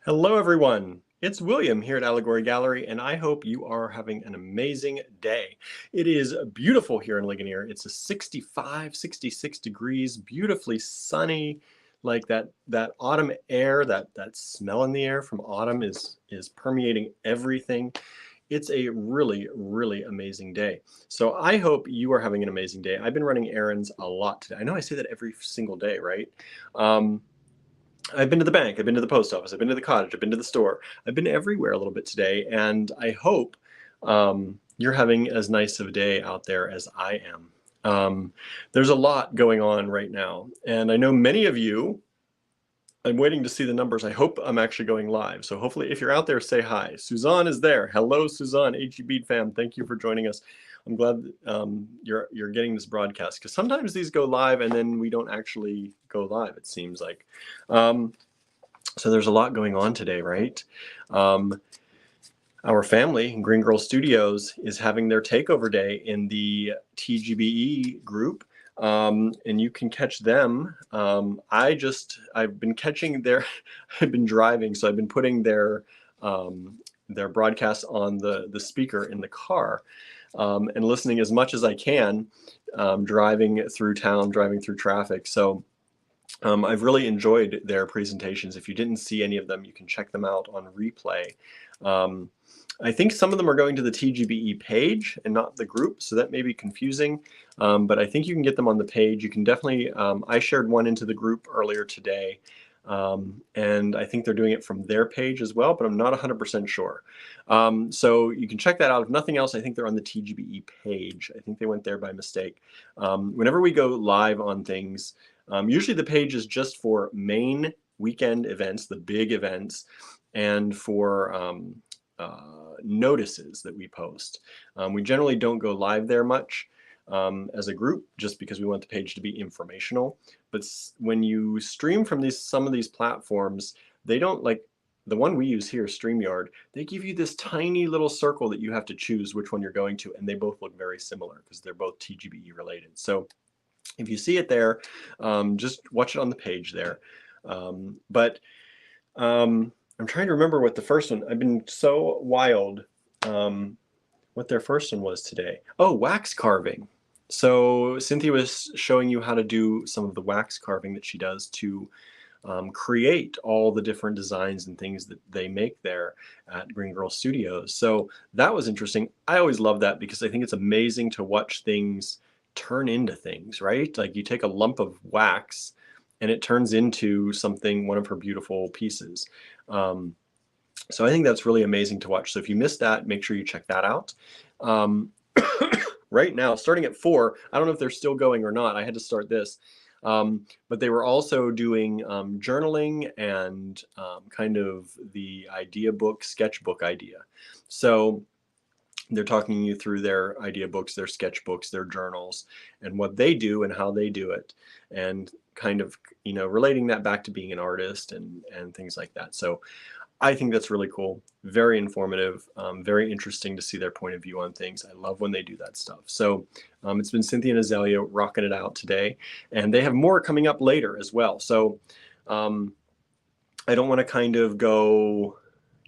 Hello, everyone. It's William here at Allegory Gallery, and I hope you are having an amazing day. It is beautiful here in Ligonier. It's a 65, 66 degrees, beautifully sunny, like that autumn air, that smell in the air from autumn is permeating everything. It's a really, really amazing day. So I hope you are having an amazing day. I've been running errands a lot today. I know I say that every single day, right? I've been to the bank, I've been to the post office, I've been to the cottage, I've been to the store. I've been everywhere a little bit today, and I hope you're having as nice of a day out there as I am. There's a lot going on right now, and I know many of you, I'm waiting to see the numbers. I hope I'm actually going live. So hopefully if you're out there, say hi. Suzanne is there. Hello, Suzanne, HE Bead fam. Thank you for joining us. I'm glad you're getting this broadcast, because sometimes these go live and then we don't actually go live, it seems like. So there's a lot going on today, right? Our family, Green Girl Studios, is having their takeover day in the TGBE group. And you can catch them. I've been catching their, I've been driving, so I've been putting their broadcasts on the speaker in the car, and listening as much as I can, driving through town, driving through traffic. So I've really enjoyed their presentations. If you didn't see any of them, you can check them out on replay. I think some of them are going to the TGBE page and not the group, so that may be confusing, but I think you can get them on the page. You can definitely, I shared one into the group earlier today, and I think they're doing it from their page as well, but I'm not 100% sure. So you can check that out. If nothing else, I think they're on the TGBE page. I think they went there by mistake. Whenever we go live on things, usually the page is just for main weekend events, the big events, and for notices that we post. We generally don't go live there much as a group, just because we want the page to be informational. But when you stream from some of these platforms, they don't, like the one we use here, StreamYard, they give you this tiny little circle that you have to choose which one you're going to, and they both look very similar because they're both TGBE related. So if you see it there, just watch it on the page there. I'm trying to remember what the first one, I've been so wild, what their first one was today. Oh, wax carving. So Cynthia was showing you how to do some of the wax carving that she does to create all the different designs and things that they make there at Green Girl Studios. So that was interesting. I always love that because I think it's amazing to watch things turn into things, right? Like you take a lump of wax and it turns into something, one of her beautiful pieces. So I think that's really amazing to watch. So if you missed that, make sure you check that out. Right now, starting at 4, I don't know if they're still going or not. I had to start this. But they were also doing journaling and kind of the idea book, sketchbook idea. So they're talking you through their idea books, their sketchbooks, their journals, and what they do and how they do it, and kind of, you know, relating that back to being an artist and things like that. So I think that's really cool, very informative, very interesting to see their point of view on things. I love when they do that stuff. So it's been Cynthia and Azalea rocking it out today, and they have more coming up later as well. So I don't want to kind of go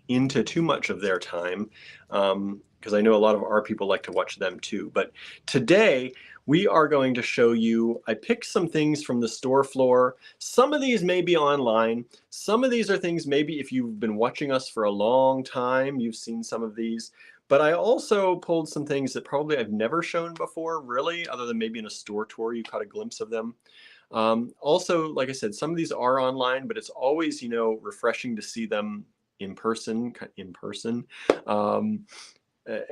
into too much of their time, because I know a lot of our people like to watch them too. But today we are going to show you, I picked some things from the store floor. Some of these may be online. Some of these are things maybe if you've been watching us for a long time, you've seen some of these. But I also pulled some things that probably I've never shown before, really, other than maybe in a store tour you caught a glimpse of them. Also, like I said, some of these are online, but it's always, you know, refreshing to see them in person,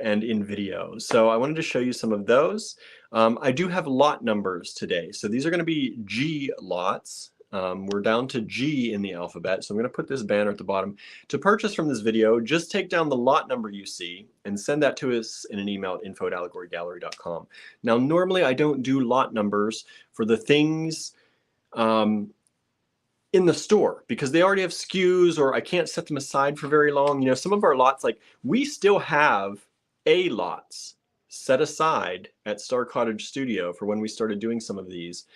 and in video. So I wanted to show you some of those. I do have lot numbers today. So these are going to be G lots. We're down to G in the alphabet. So I'm going to put this banner at the bottom. To purchase from this video, just take down the lot number you see and send that to us in an email at info@allegorygallery.com. Now, normally I don't do lot numbers for the things in the store because they already have SKUs, or I can't set them aside for very long. You know, some of our lots, like we still have A lots set aside at Star Cottage Studio for when we started doing some of these,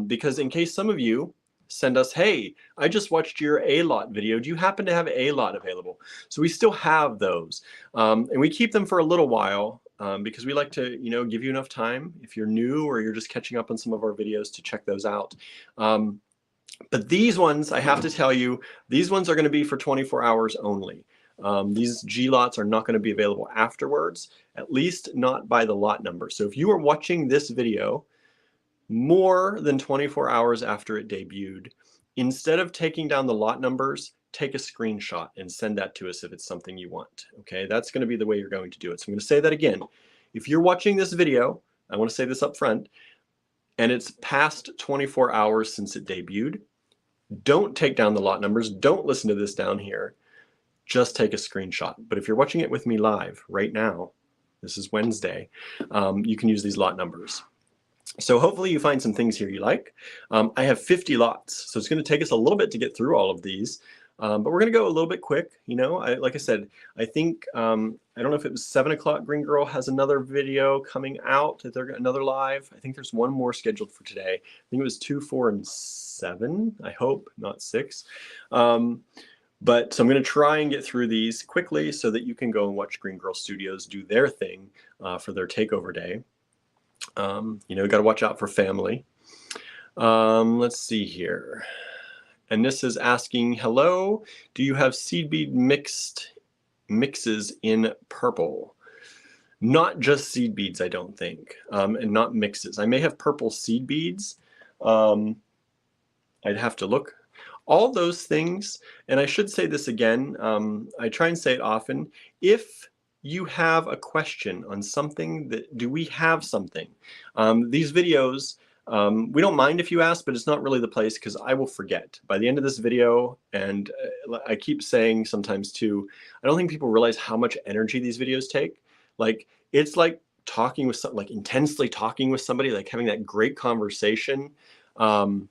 because in case some of you send us, hey, I just watched your A-lot video. Do you happen to have A-lot available? So we still have those. And we keep them for a little while because we like to, give you enough time if you're new or you're just catching up on some of our videos to check those out. But these ones, I have to tell you, these ones are going to be for 24 hours only. These G-lots are not going to be available afterwards, at least not by the lot number. So if you are watching this video more than 24 hours after it debuted, instead of taking down the lot numbers, take a screenshot and send that to us if it's something you want. Okay, that's going to be the way you're going to do it. So I'm going to say that again. If you're watching this video, I want to say this up front, and it's past 24 hours since it debuted, don't take down the lot numbers. Don't listen to this down here. Just take a screenshot. But if you're watching it with me live right now, this is Wednesday, you can use these lot numbers. So hopefully you find some things here you like. I have 50 lots, so it's going to take us a little bit to get through all of these. But we're going to go a little bit quick. Like I said, I think, I don't know if it was 7 o'clock, Green Girl has another video coming out. Another live. I think there's one more scheduled for today. I think it was 2, 4, and 7. I hope, not 6. But so I'm going to try and get through these quickly so that you can go and watch Green Girl Studios do their thing for their takeover day. Got to watch out for family. Let's see here. And this is asking, hello, do you have seed bead mixes in purple? Not just seed beads, I don't think, and not mixes. I may have purple seed beads. I'd have to look. All those things, and I should say this again, I try and say it often, if you have a question on something, do we have something? These videos, we don't mind if you ask, but it's not really the place because I will forget. By the end of this video, and I keep saying sometimes too, I don't think people realize how much energy these videos take. Like, it's like talking with like intensely talking with somebody, like having that great conversation and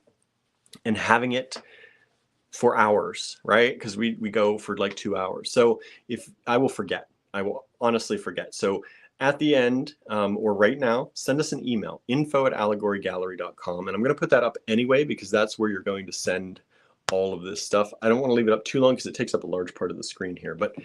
having it for hours, right? Because we go for like 2 hours. So if I will forget, I will honestly forget. So at the end or right now, send us an email, info@allegorygallery.com. And I'm going to put that up anyway, because that's where you're going to send all of this stuff. I don't want to leave it up too long because it takes up a large part of the screen here. But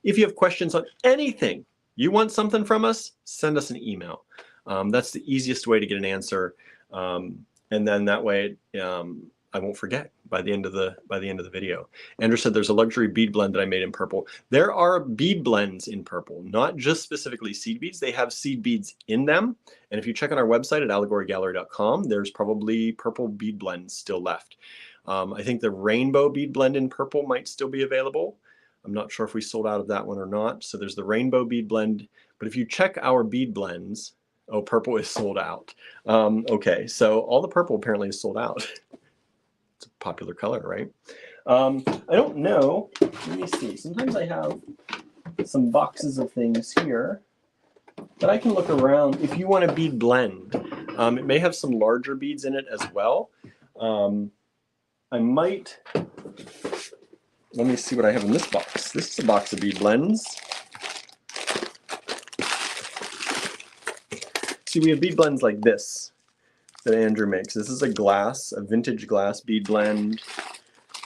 if you have questions on anything, you want something from us, send us an email. That's the easiest way to get an answer. And then that way, I won't forget by the end of the video. Andrew said there's a luxury bead blend that I made in purple. There are bead blends in purple, not just specifically seed beads. They have seed beads in them. And if you check on our website at allegorygallery.com, there's probably purple bead blends still left. I think the rainbow bead blend in purple might still be available. I'm not sure if we sold out of that one or not. So there's the rainbow bead blend. But if you check our bead blends, oh, purple is sold out. Okay, so all the purple apparently is sold out. It's a popular color, right? I don't know. Let me see. Sometimes I have some boxes of things here that I can look around. If you want a bead blend, it may have some larger beads in it as well. I might. Let me see what I have in this box. This is a box of bead blends. See, we have bead blends like this that Andrew makes. This is a vintage glass bead blend.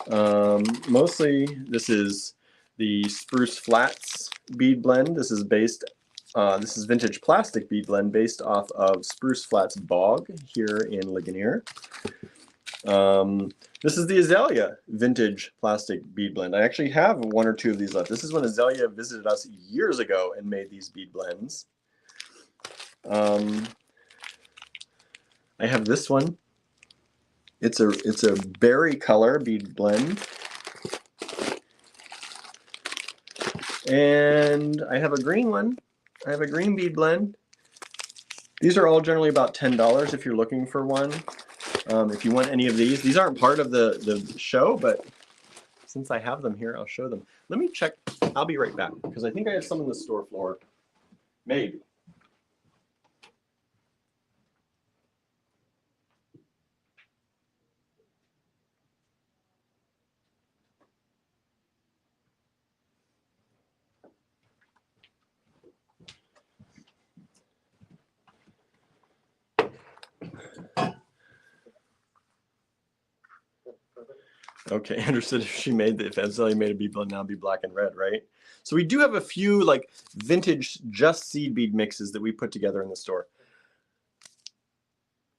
Mostly this is the Spruce Flats bead blend. This is vintage plastic bead blend based off of Spruce Flats Bog here in Ligonier. This is the Azalea vintage plastic bead blend. I actually have 1 or 2 of these left. This is when Azalea visited us years ago and made these bead blends. I have this one. It's a berry color bead blend. And I have a green one. I have a green bead blend. These are all generally about $10 if you're looking for one. If you want any of these aren't part of the show, but since I have them here, I'll show them. Let me check. I'll be right back because I think I have some on the store floor. Maybe. Okay, Andrew said if Azalea made a bead blend, now it'd be black and red, right? So we do have a few like vintage just seed bead mixes that we put together in the store.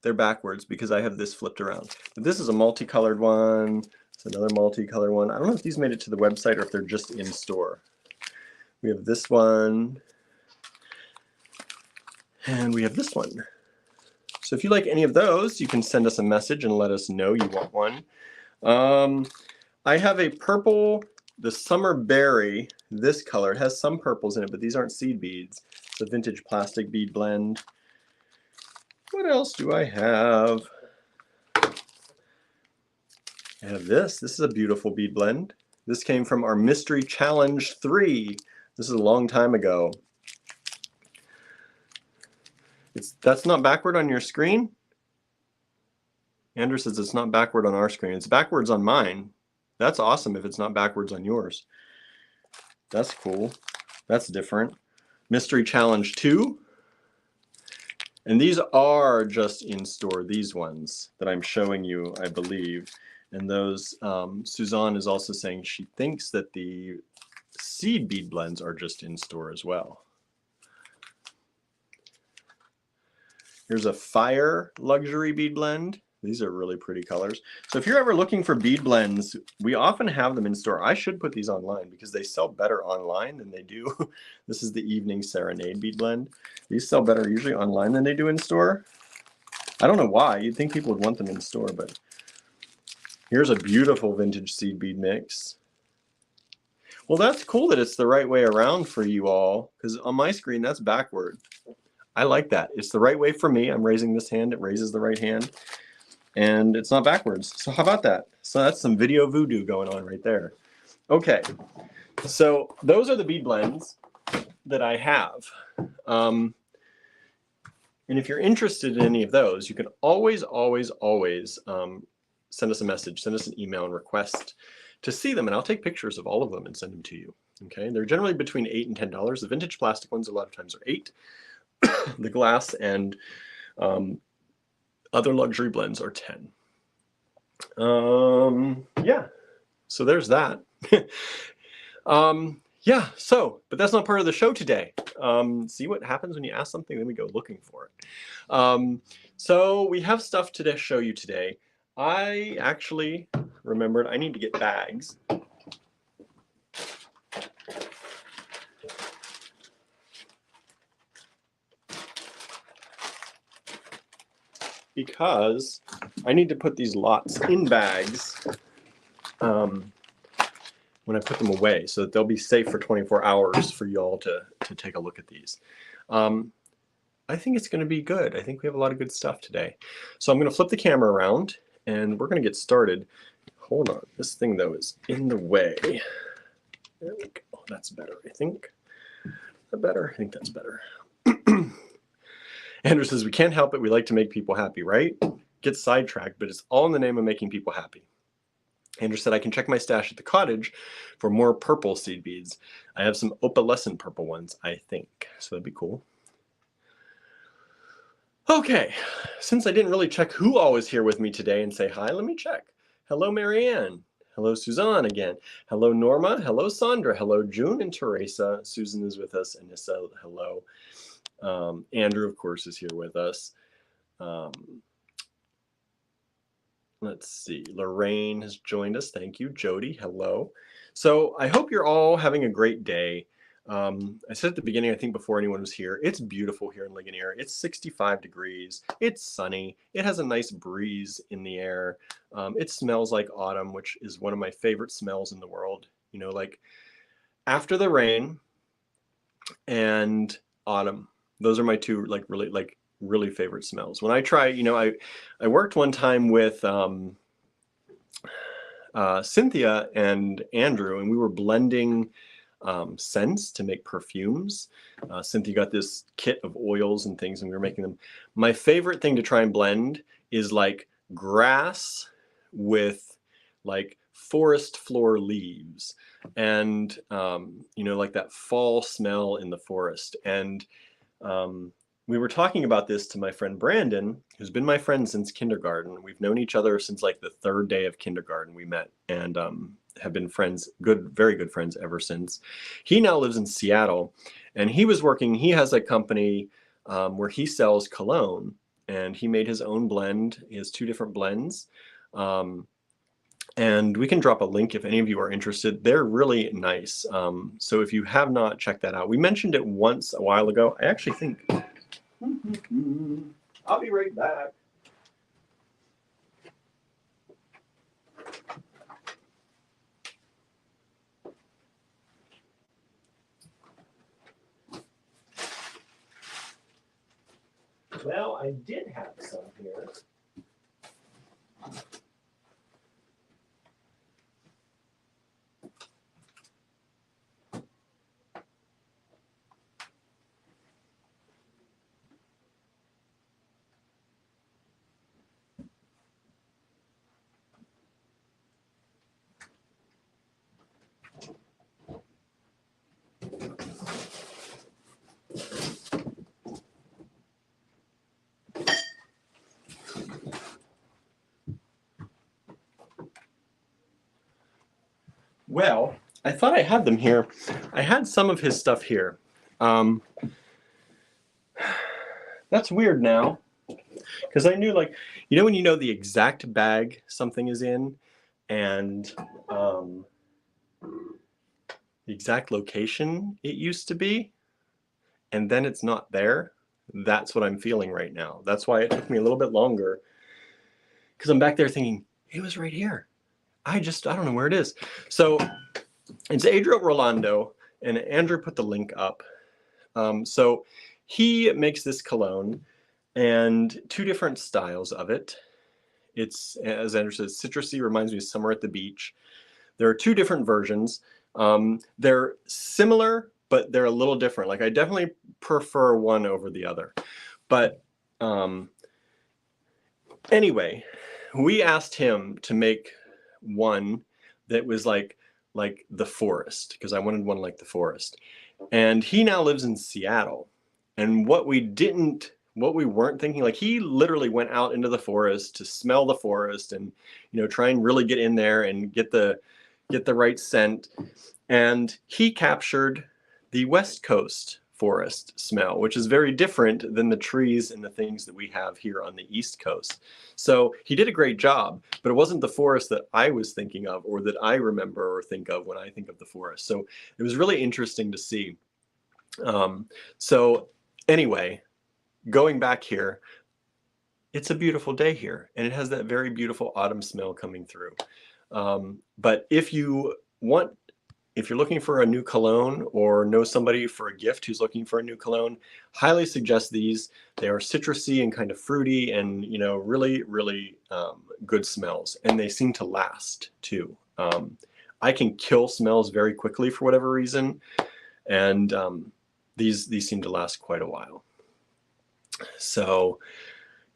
They're backwards because I have this flipped around. But this is a multicolored one. It's another multicolored one. I don't know if these made it to the website or if they're just in store. We have this one. And we have this one. So if you like any of those, you can send us a message and let us know you want one. I have a purple, the Summer Berry, this color. It has some purples in it, but these aren't seed beads. It's a vintage plastic bead blend. What else do I have? I have this. This is a beautiful bead blend. This came from our Mystery Challenge 3. This is a long time ago. That's not backward on your screen? Andrew says it's not backward on our screen. It's backwards on mine. That's awesome if it's not backwards on yours. That's cool. That's different. Mystery Challenge 2. And these are just in store, these ones that I'm showing you, I believe. And those, Suzanne is also saying she thinks that the seed bead blends are just in store as well. Here's a Fire Luxury bead blend. These are really pretty colors. So if you're ever looking for bead blends, we often have them in store. I should put these online because they sell better online than they do. This is the Evening Serenade bead blend. These sell better usually online than they do in store. I don't know why. You'd think people would want them in store, but here's a beautiful vintage seed bead mix. Well, that's cool that it's the right way around for you all, because on my screen, that's backward. I like that. It's the right way for me. I'm raising this hand. It raises the right hand. And it's not backwards. So how about that? So that's some video voodoo going on right there. Okay, so those are the bead blends that I have. And if you're interested in any of those, you can always send us a message, send us an email and request to see them. And I'll take pictures of all of them and send them to you. Okay, they're generally between $8 and $10. The vintage plastic ones a lot of times are $8. The glass and other luxury blends are 10. Yeah, so there's that. Yeah, so, but that's not part of the show today. See what happens when you ask something, then we go looking for it. So we have stuff to show you today. I actually remembered I need to get bags. Because I need to put these lots in bags when I put them away so that they'll be safe for 24 hours for y'all to take a look at these. I think it's going to be good. I think we have a lot of good stuff today. So I'm going to flip the camera around and we're going to get started. Hold on. This thing, though, is in the way. There we go. Oh, that's better, I think. Is that better? I think that's better. Andrew says, we can't help it. We like to make people happy, right? Get sidetracked, but it's all in the name of making people happy. Andrew said, I can check my stash at the cottage for more purple seed beads. I have some opalescent purple ones, I think. So that'd be cool. Okay, since I didn't really check who all is here with me today and say hi, let me check. Hello, Marianne. Hello, Suzanne again. Hello, Norma. Hello, Sandra. Hello, June and Teresa. Susan is with us. Anissa, hello. Andrew, of course, is here with us. Let's see. Lorraine has joined us. Thank you. Jody, hello. So I hope you're all having a great day. I said at the beginning, I think before anyone was here, it's beautiful here in Ligonier. It's 65 degrees. It's sunny. It has a nice breeze in the air. It smells like autumn, which is one of my favorite smells in the world. You know, like after the rain and autumn. Those are my two really favorite smells. When I try, you know, I worked one time with Cynthia and Andrew, and we were blending scents to make perfumes. Cynthia got this kit of oils and things, and we were making them. My favorite thing to try and blend is like grass with like forest floor leaves, and you know, like that fall smell in the forest. And we were talking about this to my friend Brandon, who's been my friend since kindergarten. We've known each other since like the 3rd day of kindergarten we met, and have been friends, very good friends ever since. He now lives in Seattle, and he has a company where he sells cologne, and he made his own blend. He has 2 different blends. And we can drop a link if any of you are interested. They're really nice. So if you have not checked that out, we mentioned it once a while ago. I actually think, I'll be right back. Well, I did have some here. Well, I thought I had them here. I had some of his stuff here. That's weird now, because I knew, like, you know when you know the exact bag something is in, and the exact location it used to be, and then it's not there? That's what I'm feeling right now. That's why it took me a little bit longer, because I'm back there thinking, it was right here. I don't know where it is. So it's Adriel Rolando, and Andrew put the link up. So he makes this cologne and 2 different styles of it. It's, as Andrew says, citrusy, reminds me of Summer at the Beach. There are 2 different versions. They're similar, but they're a little different. Like, I definitely prefer one over the other. But anyway, we asked him to make one that was like the forest, because I wanted one like the forest. And he now lives in Seattle. And what we weren't thinking, like, he literally went out into the forest to smell the forest and, you know, try and really get in there and get the right scent. And he captured the West Coast forest smell, which is very different than the trees and the things that we have here on the East Coast. So he did a great job, but it wasn't the forest that I was thinking of, or that I remember or think of when I think of the forest. So it was really interesting to see. So anyway, going back here, it's a beautiful day here, and it has that very beautiful autumn smell coming through. But if you're looking for a new cologne, or know somebody for a gift who's looking for a new cologne, highly suggest these. They are citrusy and kind of fruity, and, you know, really, really good smells, and they seem to last too. I can kill smells very quickly for whatever reason, and these seem to last quite a while. So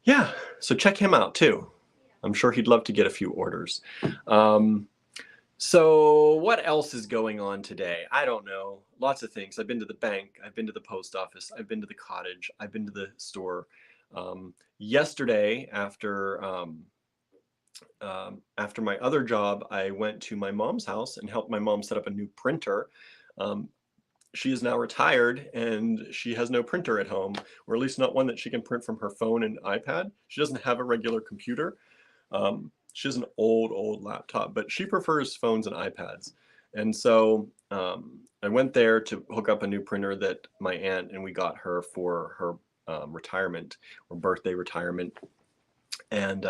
yeah, so check him out too. I'm sure he'd love to get a few orders. So what else is going on today? I don't know. Lots of things. I've been to the bank. I've been to the post office. I've been to the cottage. I've been to the store. Yesterday, after my other job, I went to my mom's house and helped my mom set up a new printer. She is now retired, and she has no printer at home, or at least not one that she can print from her phone and iPad. She doesn't have a regular computer. She has an old laptop, but she prefers phones and iPads. And so I went there to hook up a new printer that my aunt and we got her for her retirement, or birthday retirement, and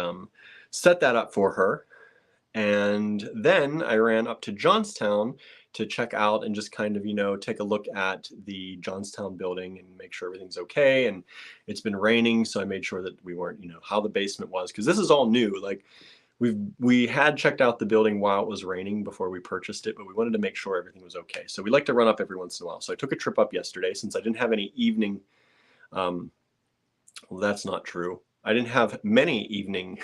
set that up for her. And then I ran up to Johnstown to check out and just kind of, you know, take a look at the Johnstown building and make sure everything's okay. And it's been raining, so I made sure that we weren't, you know, how the basement was, because this is all new. Like, we had checked out the building while it was raining before we purchased it, but we wanted to make sure everything was okay. So we like to run up every once in a while. So I took a trip up yesterday, since I didn't have any evening. Well, that's not true. I didn't have many evening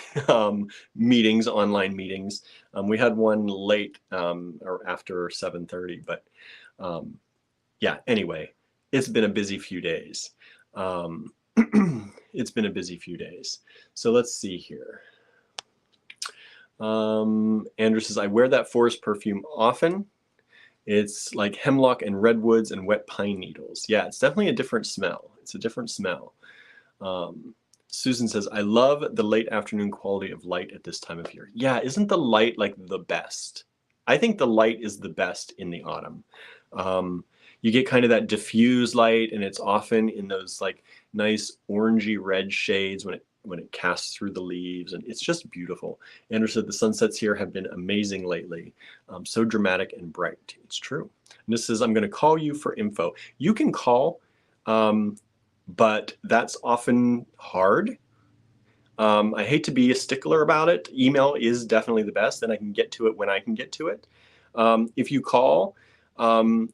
meetings, online meetings. We had one late, or after 7:30, but yeah, anyway, it's been a busy few days. it's been a busy few days. So let's see here. Andrew says, I wear that forest perfume often. It's like hemlock and redwoods and wet pine needles. Yeah, it's definitely a different smell. It's a different smell. Susan says, I love the late afternoon quality of light at this time of year. Yeah, isn't the light like the best? I think the light is the best in the autumn. You get kind of that diffuse light, and it's often in those like nice orangey red shades when it casts through the leaves, and it's just beautiful. Andrew said the sunsets here have been amazing lately. So dramatic and bright. It's true. And this says, I'm going to call you for info. You can call, but that's often hard. I hate to be a stickler about it. Email is definitely the best, and I can get to it when I can get to it. If you call,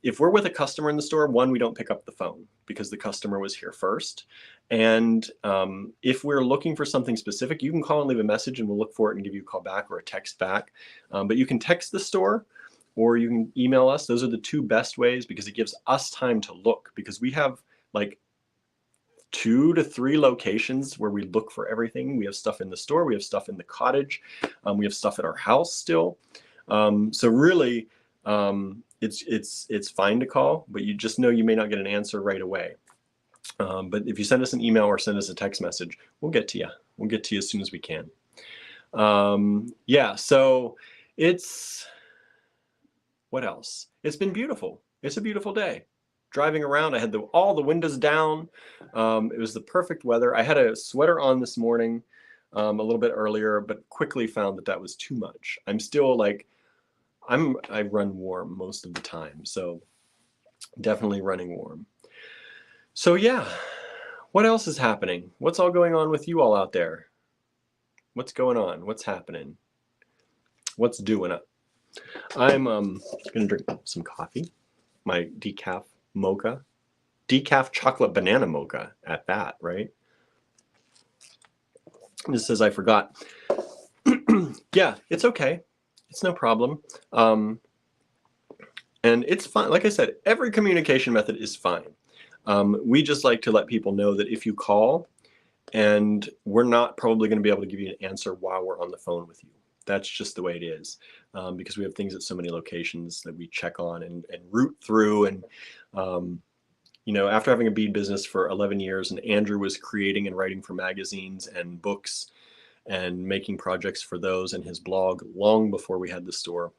if we're with a customer in the store, one, we don't pick up the phone because the customer was here first. And if we're looking for something specific, you can call and leave a message and we'll look for it and give you a call back or a text back. But you can text the store or you can email us. Those are the two best ways because it gives us time to look, because we have like 2 to 3 locations where we look for everything. We have stuff in the store, we have stuff in the cottage, we have stuff at our house still. So really, it's fine to call, but you just know you may not get an answer right away. But if you send us an email or send us a text message, we'll get to you. We'll get to you as soon as we can. Yeah, so what else? It's been beautiful. It's a beautiful day. Driving around, I had all the windows down. It was the perfect weather. I had a sweater on this morning a little bit earlier, but quickly found that was too much. I'm still like, I run warm most of the time, so definitely running warm. So yeah, what else is happening? What's all going on with you all out there? What's going on? What's happening? What's doing up? I'm gonna drink some coffee, my decaf mocha, decaf chocolate banana mocha at that, right? This says I forgot. Yeah, it's okay. It's no problem. And it's fine. Like I said, every communication method is fine. We just like to let people know that if you call, and we're not probably going to be able to give you an answer while we're on the phone with you. That's just the way it is, because we have things at so many locations that we check on and root through. And, you know, after having a bead business for 11 years, and Andrew was creating and writing for magazines and books and making projects for those and his blog long before we had the store,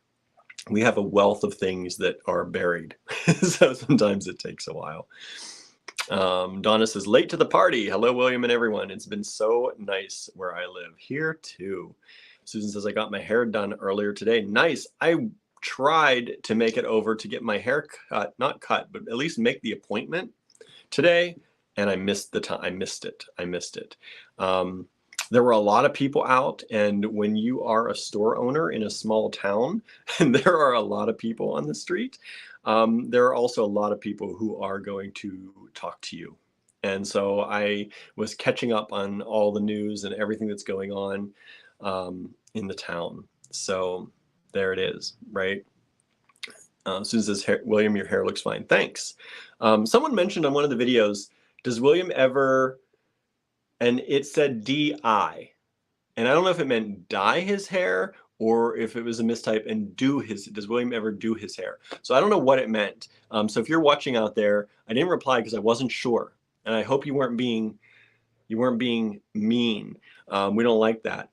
we have a wealth of things that are buried. So sometimes it takes a while. Donna says, late to the party. Hello, William and everyone. It's been so nice where I live. Here too. Susan says, I got my hair done earlier today. Nice. I tried to make it over to get my hair cut, not cut, but at least make the appointment today. And I missed the time. I missed it. There were a lot of people out, and when you are a store owner in a small town and there are a lot of people on the street, there are also a lot of people who are going to talk to you. And so I was catching up on all the news and everything that's going on in the town. So there it is, right? Susan says, William, your hair looks fine. Thanks. Someone mentioned on one of the videos, does William ever, and it said DI. And I don't know if it meant dye his hair or if it was a mistype and does William ever do his hair? So I don't know what it meant. So if you're watching out there, I didn't reply because I wasn't sure. And I hope you weren't being mean. We don't like that.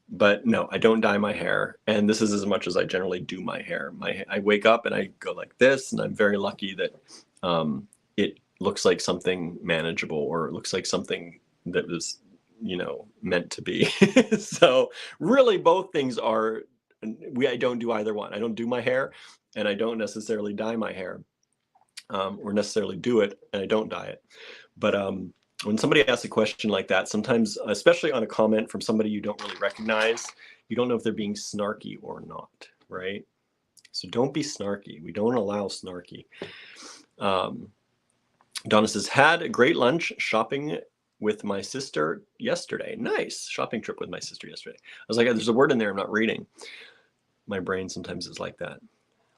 But no, I don't dye my hair. And this is as much as I generally do my hair. I wake up and I go like this, and I'm very lucky that it looks like something manageable, or it looks like something that was, you know, meant to be. So really both things are, I don't do either one. I don't do my hair, and I don't necessarily dye my hair, or necessarily do it and I don't dye it. But when somebody asks a question like that, sometimes, especially on a comment from somebody you don't really recognize, you don't know if they're being snarky or not, right? So don't be snarky. We don't allow snarky. Donna says, had a great lunch shopping with my sister yesterday. Nice. Shopping trip with my sister yesterday. I was like, there's a word in there I'm not reading. My brain sometimes is like that.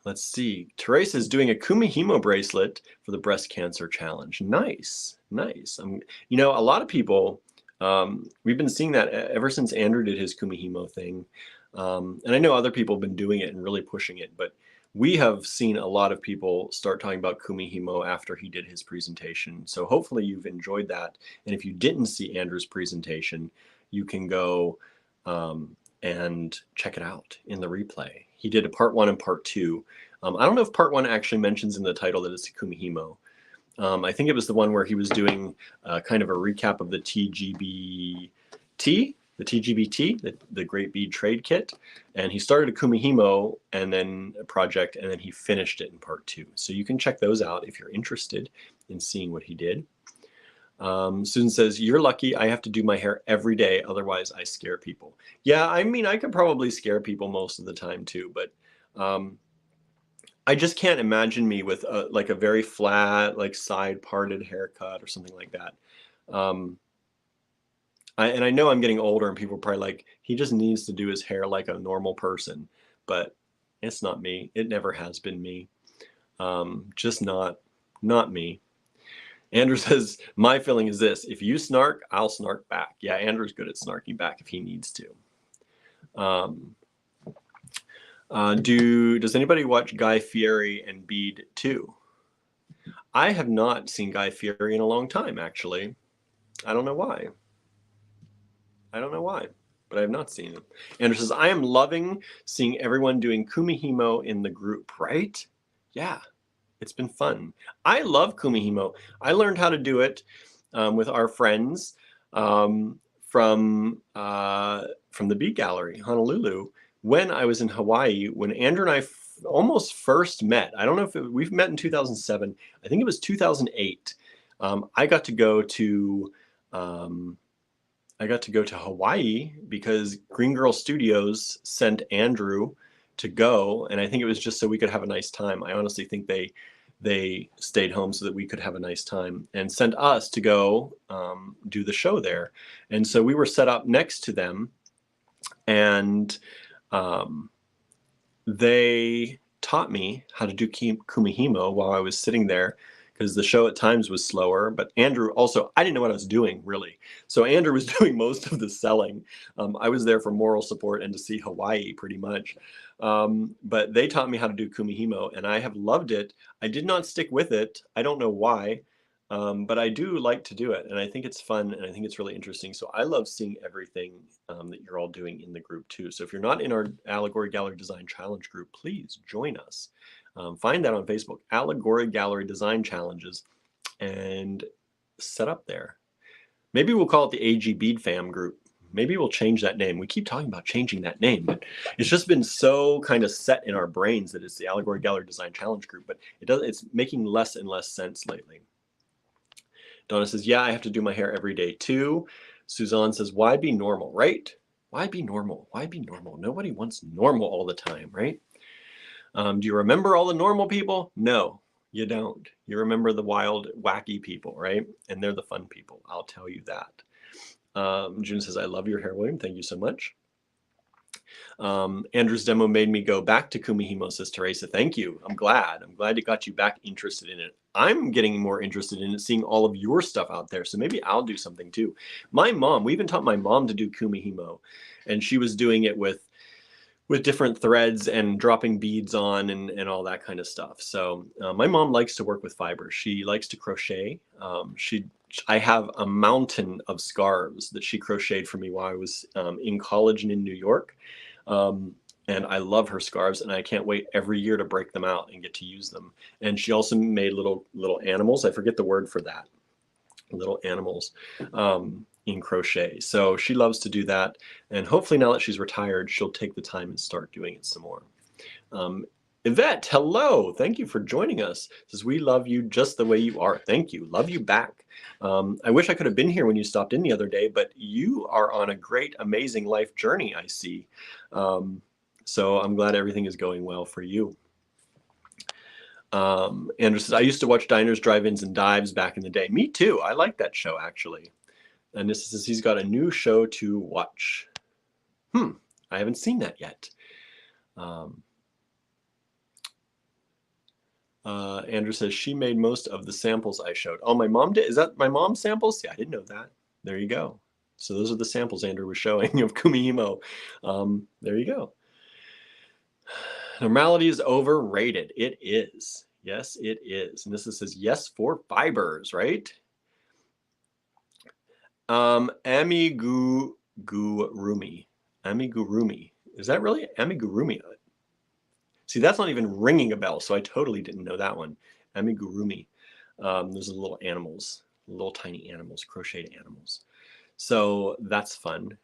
Let's see. Teresa is doing a Kumihimo bracelet for the breast cancer challenge. Nice, nice. You know, a lot of people, we've been seeing that ever since Andrew did his Kumihimo thing. And I know other people have been doing it and really pushing it, but we have seen a lot of people start talking about Kumihimo after he did his presentation. So hopefully you've enjoyed that. And if you didn't see Andrew's presentation, you can go and check it out in the replay. He did a part 1 and part 2. I don't know if part 1 actually mentions in the title that it's a Kumihimo. I think it was the one where he was doing kind of a recap of the TGBT, the Great Bead Trade Kit. And he started a Kumihimo and then a project, and then he finished it in part 2. So you can check those out if you're interested in seeing what he did. Susan says, you're lucky. I have to do my hair every day. Otherwise, I scare people. Yeah, I mean, I could probably scare people most of the time too, but I just can't imagine me with like a very flat, like side parted haircut or something like that. And I know I'm getting older and people are probably like, he just needs to do his hair like a normal person, but it's not me. It never has been me. Just not me. Andrew says, my feeling is this: if you snark, I'll snark back. Yeah, Andrew's good at snarking back if he needs to. Does anybody watch Guy Fieri and Bead 2? I have not seen Guy Fieri in a long time, actually. I don't know why. But I have not seen him. Andrew says, I am loving seeing everyone doing Kumihimo in the group, right? Yeah. It's been fun. I love Kumihimo. I learned how to do it with our friends from the Bead Gallery, Honolulu, when I was in Hawaii, when Andrew and I almost first met. I don't know if we've met in 2007. I think it was 2008. I got to go to Hawaii because Green Girl Studios sent Andrew to go, and I think it was just so we could have a nice time. I honestly think they stayed home so that we could have a nice time and sent us to go do the show there. And so we were set up next to them, and they taught me how to do Kumihimo while I was sitting there, because the show at times was slower. But Andrew also, I didn't know what I was doing, really. So Andrew was doing most of the selling. I was there for moral support and to see Hawaii, pretty much. But they taught me how to do Kumihimo, and I have loved it. I did not stick with it. I don't know why, but I do like to do it, and I think it's fun, and I think it's really interesting. So I love seeing everything that you're all doing in the group too. So if you're not in our Allegory Gallery Design Challenge group, please join us. Find that on Facebook, Allegory Gallery Design Challenges, and set up there. Maybe we'll call it the AG Bead Fam group. Maybe we'll change that name. We keep talking about changing that name, but it's just been so kind of set in our brains that it's the Allegory Gallery Design Challenge group, but it's making less and less sense lately. Donna says, yeah, I have to do my hair every day too. Suzanne says, why be normal, right? Why be normal? Why be normal? Nobody wants normal all the time, right? Do you remember all the normal people? No, you don't. You remember the wild, wacky people, right? And they're the fun people. I'll tell you that. June says, I love your hair, William. Thank you so much. Andrew's demo made me go back to Kumihimo, says Teresa. Thank you. I'm glad it got you back interested in it. I'm getting more interested in it, seeing all of your stuff out there. So maybe I'll do something too. My mom, we even taught my mom to do Kumihimo, and she was doing it with different threads and dropping beads on and all that kind of stuff. So my mom likes to work with fibers. She likes to crochet. I have a mountain of scarves that she crocheted for me while I was in college and in New York. And I love her scarves, and I can't wait every year to break them out and get to use them. And she also made little animals. I forget the word for that. Little animals in crochet. So she loves to do that. And hopefully now that she's retired, she'll take the time and start doing it some more. Yvette, hello. Thank you for joining us. Says, we love you just the way you are. Thank you. Love you back. I wish I could have been here when you stopped in the other day, but you are on a great, amazing life journey, I see. So I'm glad everything is going well for you. Andrew says, I used to watch Diners, Drive-Ins, and Dives back in the day. Me too. I like that show, actually. And this says he's got a new show to watch. I haven't seen that yet. Andrew says she made most of the samples I showed. Oh, my mom did. Is that my mom's samples? Yeah, I didn't know that. There you go. So those are the samples Andrew was showing of Kumihimo. There you go. Normality is overrated. It is. Yes, it is. And this says yes for fibers, right? Amigurumi. Amigurumi. Is that really amigurumi? See, that's not even ringing a bell, so I totally didn't know that one. Amigurumi. Those are little animals, little tiny animals, crocheted animals. So that's fun.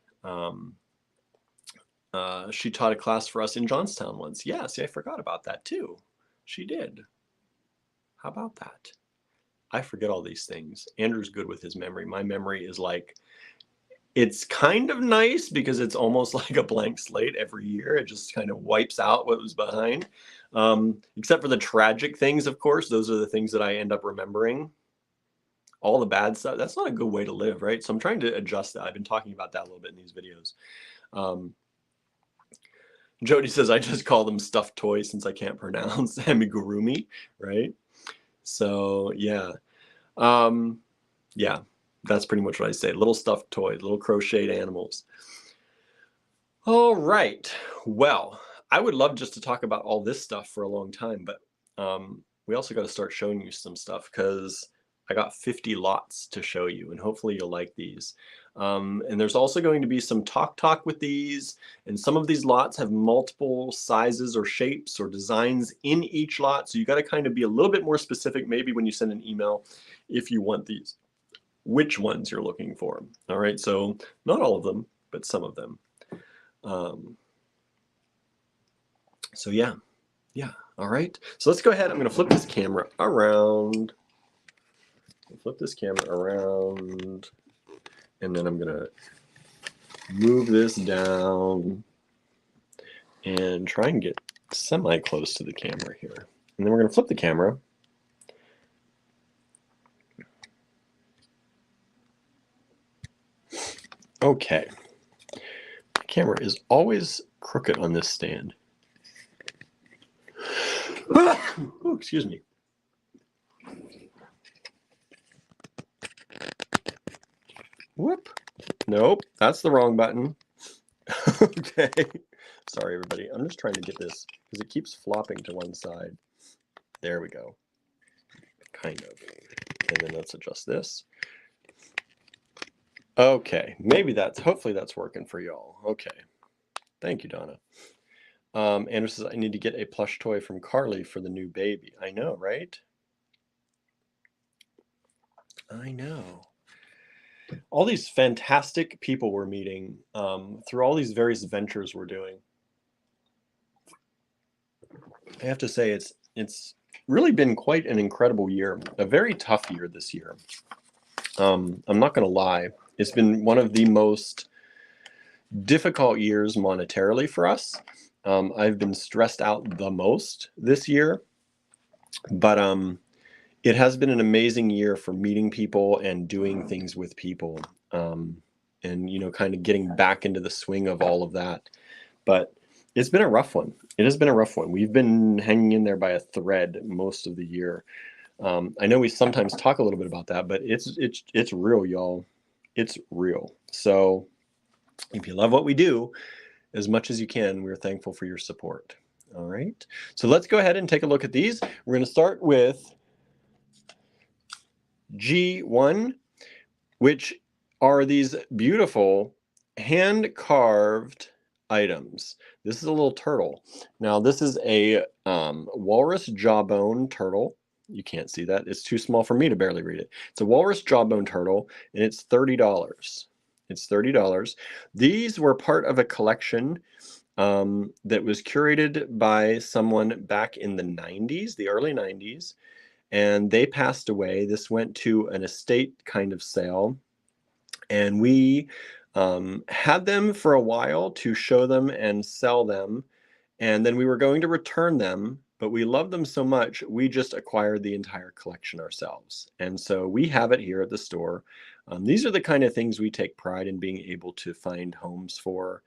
She taught a class for us in Johnstown once. Yeah, see, I forgot about that too. She did. How about that? I forget all these things. Andrew's good with his memory. My memory is like, it's kind of nice because it's almost like a blank slate every year. It just kind of wipes out what was behind. Except for the tragic things, of course. Those are the things that I end up remembering. All the bad stuff, that's not a good way to live, right? So I'm trying to adjust that. I've been talking about that a little bit in these videos. Jody says, I just call them stuffed toys since I can't pronounce amigurumi, right? So yeah. Yeah, that's pretty much what I say. Little stuffed toys, little crocheted animals. All right. Well, I would love just to talk about all this stuff for a long time, but we also got to start showing you some stuff because I got 50 lots to show you, and hopefully you'll like these. And there's also going to be some talk with these, and some of these lots have multiple sizes or shapes or designs in each lot, so you got to kind of be a little bit more specific maybe when you send an email if you want these, which ones you're looking for. All right, so not all of them, but some of them. So yeah, all right. So let's go ahead. I'm going to flip this camera around. Flip this camera around, and then I'm going to move this down and try and get semi-close to the camera here. And then we're going to flip the camera. Okay. The camera is always crooked on this stand. Ooh, excuse me. Whoop. Nope, that's the wrong button. Okay. Sorry, everybody. I'm just trying to get this because it keeps flopping to one side. There we go. Kind of. And then let's adjust this. Okay. Maybe hopefully that's working for y'all. Okay. Thank you, Donna. Andrew says, I need to get a plush toy from Carly for the new baby. I know, right? I know. All these fantastic people we're meeting through all these various ventures we're doing. I have to say it's really been quite an incredible year, a very tough year this year. I'm not going to lie. It's been one of the most difficult years monetarily for us. I've been stressed out the most this year, but it has been an amazing year for meeting people and doing things with people, and, you know, kind of getting back into the swing of all of that. But it's been a rough one. It has been a rough one. We've been hanging in there by a thread most of the year. I know we sometimes talk a little bit about that, but it's real, y'all. It's real. So if you love what we do, as much as you can, we're thankful for your support. All right. So let's go ahead and take a look at these. We're going to start with G1, which are these beautiful hand-carved items. This is a little turtle. Now, this is a Walrus Jawbone turtle. You can't see that. It's too small for me to barely read it. It's a Walrus Jawbone turtle, and it's $30. It's $30. These were part of a collection that was curated by someone back in the 90s, the early 90s, and they passed away. This went to an estate kind of sale, and we had them for a while to show them and sell them, and then we were going to return them, but we loved them so much, we just acquired the entire collection ourselves. And so we have it here at the store. These are the kind of things we take pride in being able to find homes for.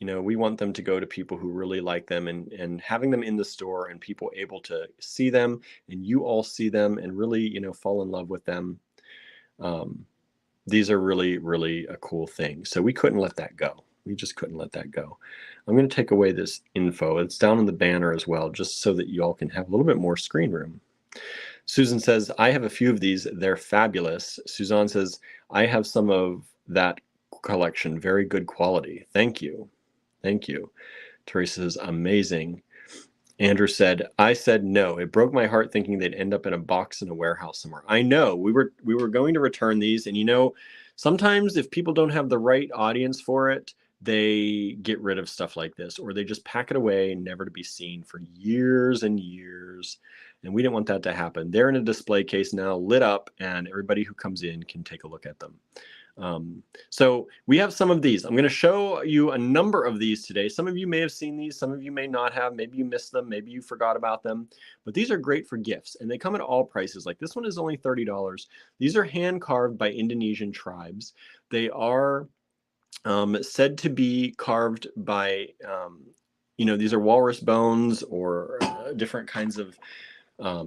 you know, we want them to go to people who really like them, and having them in the store and people able to see them and you all see them and really, you know, fall in love with them. These are really, really a cool thing. So we couldn't let that go. We just couldn't let that go. I'm going to take away this info. It's down in the banner as well, just so that you all can have a little bit more screen room. Susan says, I have a few of these. They're fabulous. Suzanne says, I have some of that collection. Very good quality. Thank you. Thank you. Teresa says, amazing. Andrew said, I said no. It broke my heart thinking they'd end up in a box in a warehouse somewhere. I know. We were going to return these, and you know, sometimes if people don't have the right audience for it, they get rid of stuff like this, or they just pack it away, never to be seen for years and years. And we didn't want that to happen. They're in a display case now, lit up, and everybody who comes in can take a look at them. So we have some of these. I'm going to show you a number of these today. Some of you may have seen these, some of you may not have. Maybe you missed them, maybe you forgot about them. But these are great for gifts, and they come at all prices. Like this one is only $30. These are hand carved by Indonesian tribes. They are said to be carved by, you know, these are walrus bones or different kinds of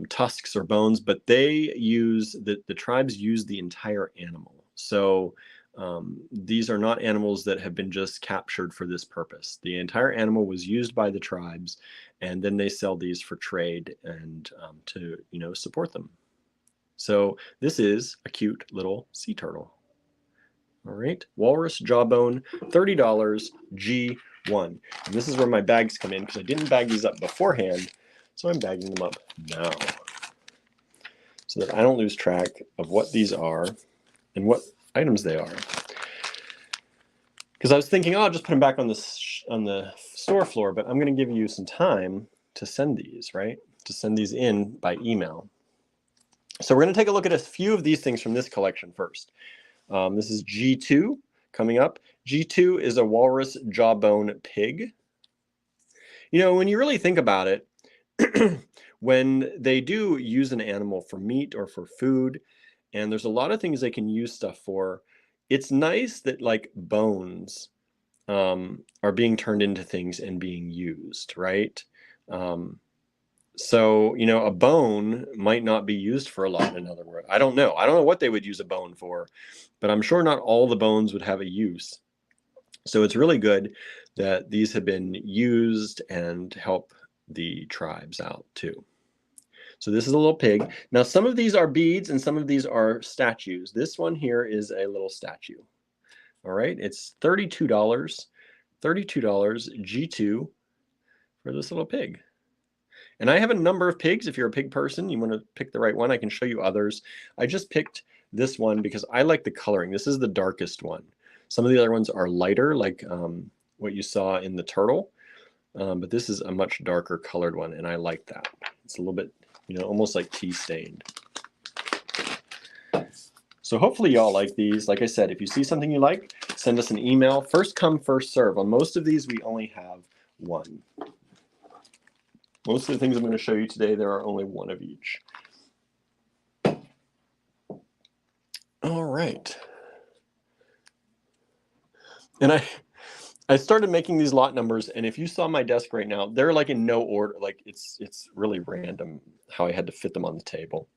tusks or bones, but they use, the tribes use the entire animal. So these are not animals that have been just captured for this purpose. The entire animal was used by the tribes, and then they sell these for trade and to, you know, support them. So this is a cute little sea turtle. All right, Walrus Jawbone, $30, G1. And this is where my bags come in, because I didn't bag these up beforehand, so I'm bagging them up now, so that I don't lose track of what these are and what items they are. Because I was thinking, oh, I'll just put them back on the store floor, but I'm going to give you some time to send these, right? To send these in by email. So we're going to take a look at a few of these things from this collection first. This is G2 coming up. G2 is a Walrus Jawbone pig. You know, when you really think about it, when they do use an animal for meat or for food, and there's a lot of things they can use stuff for, it's nice that like bones are being turned into things and being used, right? So, you know, a bone might not be used for a lot, in other words. I don't know. I don't know what they would use a bone for, but I'm sure not all the bones would have a use. So it's really good that these have been used and help the tribes out too. So this is a little pig. Now, some of these are beads and some of these are statues. This one here is a little statue. All right, it's $32, G2 for this little pig. And I have a number of pigs. If you're a pig person, you want to pick the right one, I can show you others. I just picked this one because I like the coloring. This is the darkest one. Some of the other ones are lighter, like what you saw in the turtle. But this is a much darker colored one, and I like that. It's a little bit, you know, almost like tea stained. So hopefully y'all like these. Like I said, if you see something you like, send us an email. First come, first serve. On most of these, we only have one. Most of the things I'm going to show you today, there are only one of each. All right. And I started making these lot numbers, and if you saw my desk right now, they're like in no order. Like it's really random how I had to fit them on the table.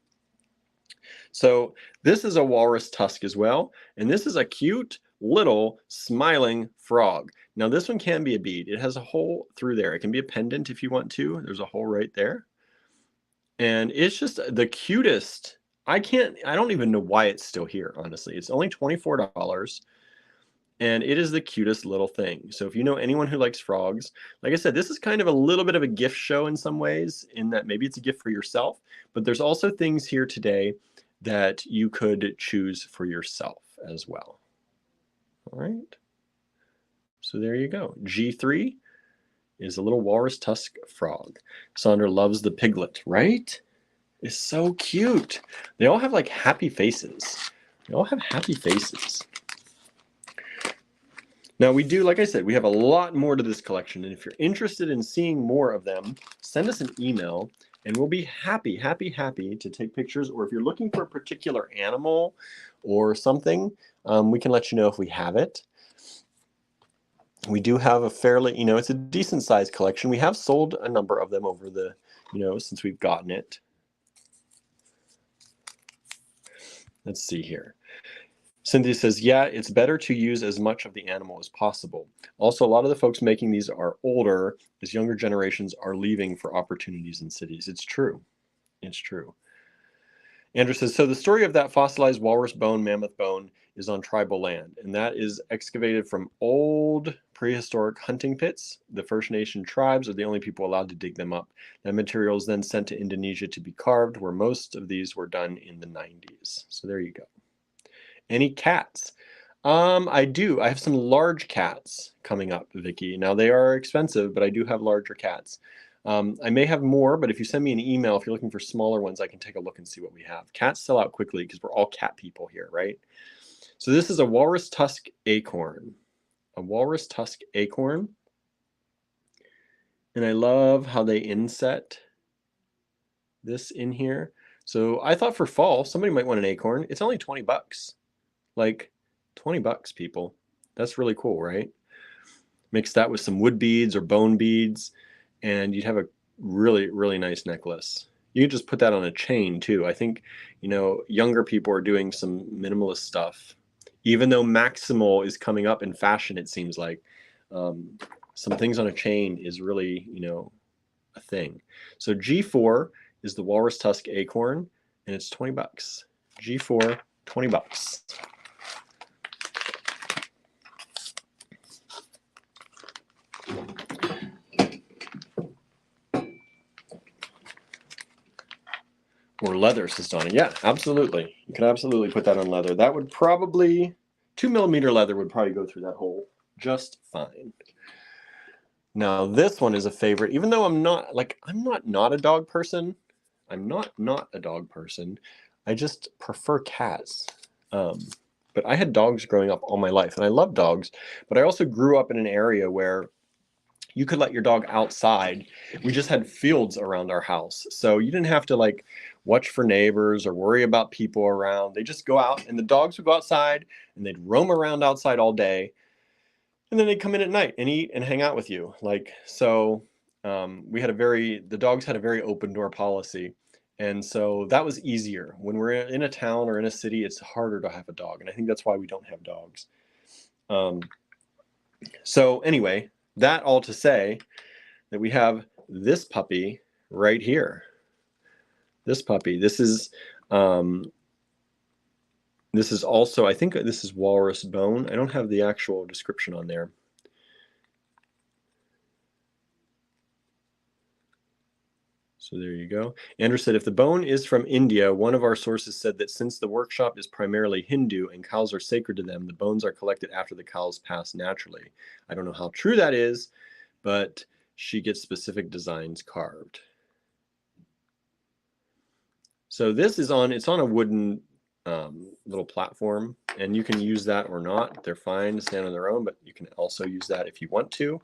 So this is a Walrus Tusk as well, and this is a cute little smiling frog. Now this one can be a bead. It has a hole through there. It can be a pendant if you want to. There's a hole right there. And it's just the cutest. I don't even know why it's still here, honestly. It's only $24. And it is the cutest little thing. So if you know anyone who likes frogs, like I said, this is kind of a little bit of a gift show in some ways, in that maybe it's a gift for yourself, but there's also things here today that you could choose for yourself as well. All right. So there you go. G3 is a little Walrus Tusk frog. Sandra loves the piglet, right? It's so cute. They all have like happy faces. They all have happy faces. Now we do, like I said, we have a lot more to this collection, and if you're interested in seeing more of them, send us an email and we'll be happy to take pictures. Or if you're looking for a particular animal or something, we can let you know if we have it. we do have a fairly, you know, it's a decent sized collection. We have sold a number of them over the, you know, since we've gotten it. Let's see here. Cynthia says, yeah, it's better to use as much of the animal as possible. Also, a lot of the folks making these are older as younger generations are leaving for opportunities in cities. It's true. It's true. Andrew says, so the story of that fossilized walrus bone, mammoth bone, is on tribal land, and that is excavated from old prehistoric hunting pits. The First Nation tribes are the only people allowed to dig them up. That material is then sent to Indonesia to be carved, where most of these were done in the 90s. So there you go. Any cats? I do. I have some large cats coming up, Vicky. Now they are expensive, but I do have larger cats. I may have more, but if you send me an email, if you're looking for smaller ones, I can take a look and see what we have. Cats sell out quickly because we're all cat people here, right? So this is a Walrus Tusk acorn. A Walrus Tusk acorn. And I love how they inset this in here. So I thought for fall, somebody might want an acorn. It's only 20 bucks. Like 20 bucks, people. That's really cool, right? Mix that with some wood beads or bone beads, and you'd have a really, really nice necklace. You could just put that on a chain too. I think, you know, younger people are doing some minimalist stuff. Even though maximal is coming up in fashion, it seems like some things on a chain is really, you know, a thing. So G4 is the Walrus Tusk acorn, and it's 20 bucks. G4, 20 bucks. Or leather, says Donna. Yeah, absolutely. You can absolutely put that on leather. That would probably, 2mm leather would probably go through that hole just fine. Now this one is a favorite, even though I'm not a dog person. I'm not a dog person. I just prefer cats. But I had dogs growing up all my life, and I love dogs. But I also grew up in an area where you could let your dog outside. We just had fields around our house. So you didn't have to like watch for neighbors or worry about people around. They just go out, and the dogs would go outside and they'd roam around outside all day. And then they'd come in at night and eat and hang out with you. Like, so the dogs had a very open door policy. And so that was easier. When we're in a town or in a city, it's harder to have a dog. And I think that's why we don't have dogs. So anyway, that all to say that we have this puppy right here. This puppy. This is also, I think this is walrus bone. I don't have the actual description on there. So there you go. Andrew said, if the bone is from India, one of our sources said that since the workshop is primarily Hindu and cows are sacred to them, the bones are collected after the cows pass naturally. I don't know how true that is, but she gets specific designs carved. So this is it's on a wooden little platform, and you can use that or not. They're fine to stand on their own, but you can also use that if you want to.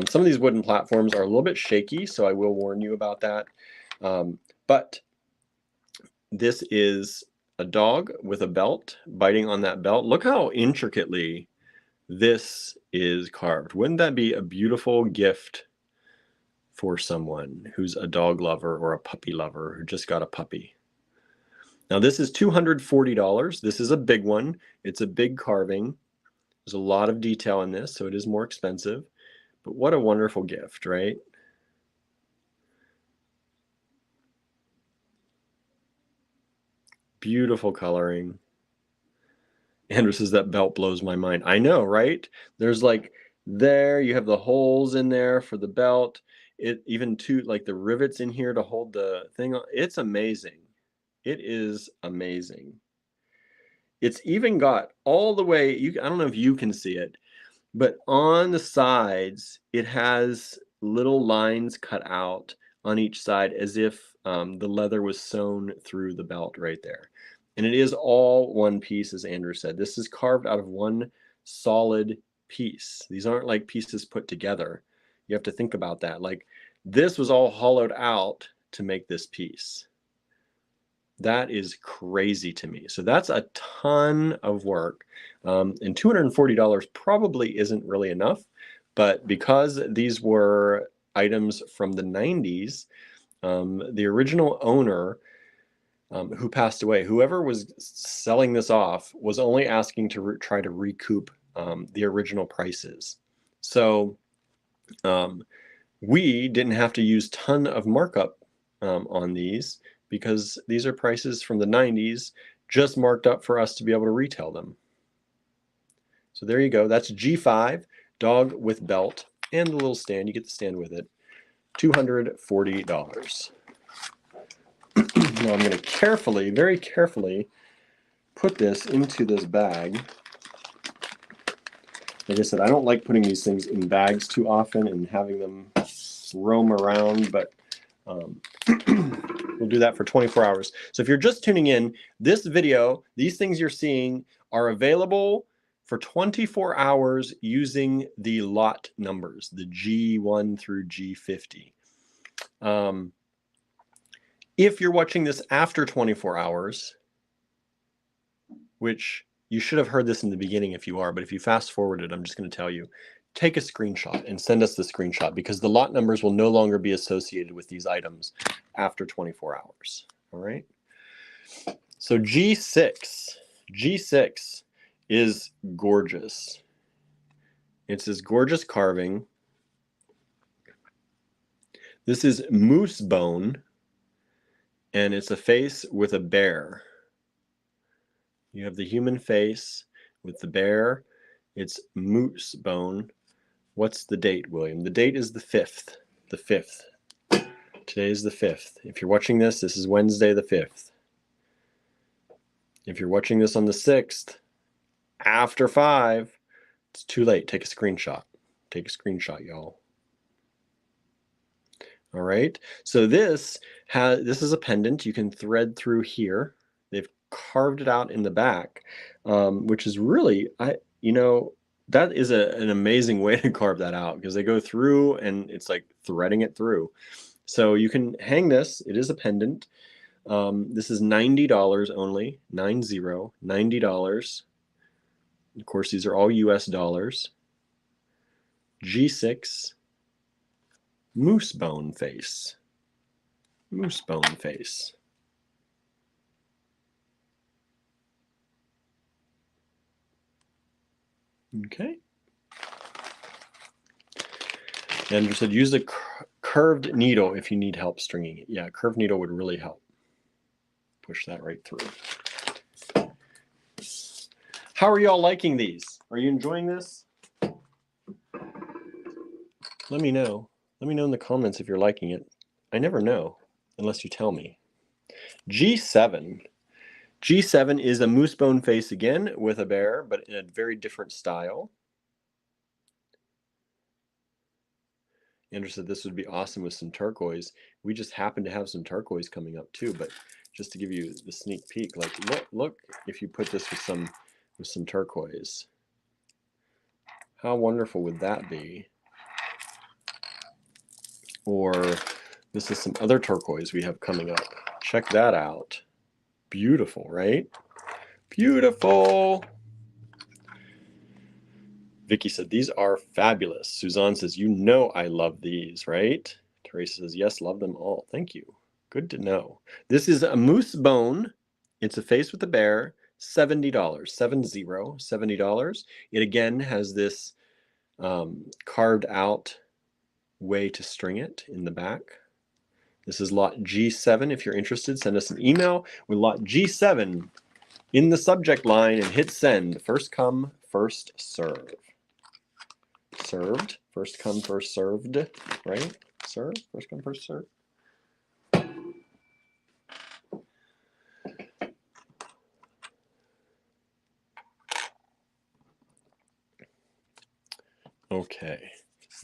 Some of these wooden platforms are a little bit shaky, so I will warn you about that. But this is a dog with a belt biting on that belt. Look how intricately this is carved. Wouldn't that be a beautiful gift for someone who's a dog lover or a puppy lover who just got a puppy? Now this is $240. This is a big one. It's a big carving. There's a lot of detail in this, so it is more expensive. But what a wonderful gift, right? Beautiful coloring. Andrew says that belt blows my mind. I know, right? There's like, there you have the holes in there for the belt. It even like the rivets in here to hold the thing on. It's amazing. It is amazing. It's even got all the way, I don't know if you can see it, but on the sides, it has little lines cut out on each side as if the leather was sewn through the belt right there. And it is all one piece, as Andrew said. This is carved out of one solid piece. These aren't like pieces put together. You have to think about that. Like this was all hollowed out to make this piece. That is crazy to me. So that's a ton of work. And $240 probably isn't really enough. But because these were items from the 90s, the original owner who passed away, whoever was selling this off, was only asking to try to recoup the original prices. So we didn't have to use a ton of markup on these, because these are prices from the 90s, just marked up for us to be able to retail them. So there you go. That's G5, dog with belt, and the little stand. You get the stand with it. $240. Now I'm going to carefully, very carefully, put this into this bag. Like I said, I don't like putting these things in bags too often and having them roam around, but we'll do that for 24 hours. So if you're just tuning in, this video, these things you're seeing are available for 24 hours using the lot numbers, the G1 through G50. If you're watching this after 24 hours, which you should have heard this in the beginning if you are, but if you fast forwarded, I'm just going to tell you, take a screenshot and send us the screenshot, because the lot numbers will no longer be associated with these items after 24 hours. All right. So G6 is gorgeous. It's this gorgeous carving. This is moose bone, and it's a face with a bear. You have the human face with the bear. It's moose bone. What's the date, William? The date is the 5th. The 5th. Today is the 5th. If you're watching this, this is Wednesday the 5th. If you're watching this on the 6th, after 5, it's too late. Take a screenshot. Take a screenshot, y'all. All right. So this is a pendant. You can thread through here. They've carved it out in the back, which is really, that is an amazing way to carve that out, because they go through and it's like threading it through. So you can hang this. It is a pendant. This is $90 only. $90. Of course, these are all US dollars. G6 moose bone face. Moose bone face. Okay. Andrew said use a curved needle if you need help stringing it. Yeah, curved needle would really help. Push that right through. How are y'all liking these? Are you enjoying this? Let me know. Let me know in the comments if you're liking it. I never know unless you tell me. G7. G7 is a moose bone face again with a bear, but in a very different style. Andrew said this would be awesome with some turquoise. We just happen to have some turquoise coming up too, but just to give you the sneak peek, like look if you put this with some turquoise. How wonderful would that be? Or this is some other turquoise we have coming up. Check that out. Beautiful, right? Beautiful. Vicky said, these are fabulous. Suzanne says, you know I love these, right? Teresa says, yes, love them all. Thank you. Good to know. This is a moose bone. It's a face with a bear. $70. $70. It again has this carved out way to string it in the back. This is lot G7. If you're interested, send us an email with lot G7 in the subject line and hit send. First come, first serve. Served. First come, first served. Right? Serve. First come, first served. Okay.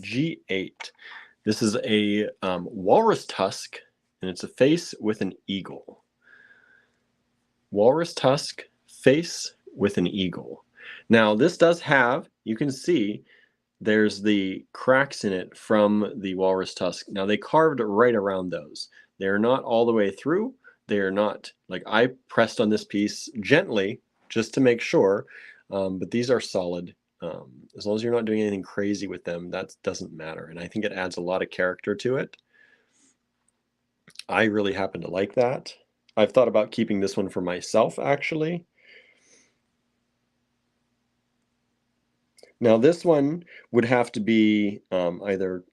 G8. This is a Walrus Tusk, and it's a face with an eagle. Walrus Tusk, face with an eagle. Now, this does have, you can see, there's the cracks in it from the Walrus Tusk. Now, they carved right around those. They're not all the way through. they're not, like, I pressed on this piece gently just to make sure, but these are solid. As long as you're not doing anything crazy with them, that doesn't matter. And I think it adds a lot of character to it. I really happen to like that. I've thought about keeping this one for myself, actually. Now this one would have to be either,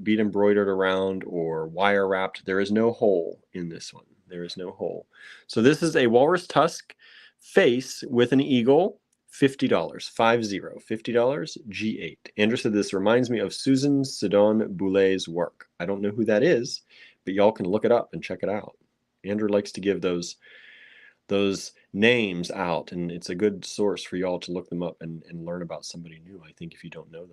bead embroidered around or wire wrapped. There is no hole in this one. There is no hole. So this is a Walrus Tusk face with an eagle, $50, $50, G8. Andrew said this reminds me of Susan Sidon Boulet's work. I don't know who that is, but y'all can look it up and check it out. Andrew likes to give those names out, and it's a good source for y'all to look them up and learn about somebody new, I think, if you don't know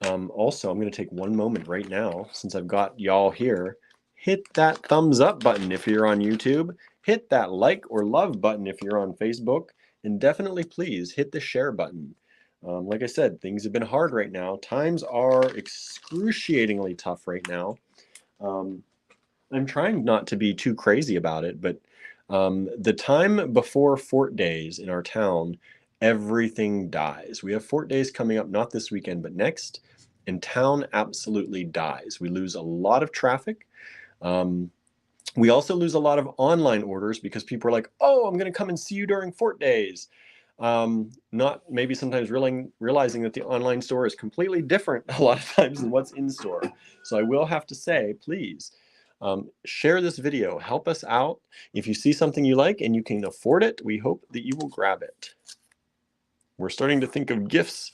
them. Also, I'm going to take one moment right now, since I've got y'all here. Hit that thumbs up button if you're on YouTube. Hit that like or love button if you're on Facebook. And definitely, please, hit the share button. Like I said, things have been hard right now. Times are excruciatingly tough right now. I'm trying not to be too crazy about it, but the time before fort days in our town, everything dies. We have fort days coming up, not this weekend, but next, and town absolutely dies. We lose a lot of traffic. We also lose a lot of online orders because people are like, oh, I'm going to come and see you during fort days. Not maybe sometimes realizing that the online store is completely different a lot of times than what's in store. So I will have to say, please, share this video, help us out. If you see something you like and you can afford it, we hope that you will grab it. We're starting to think of gifts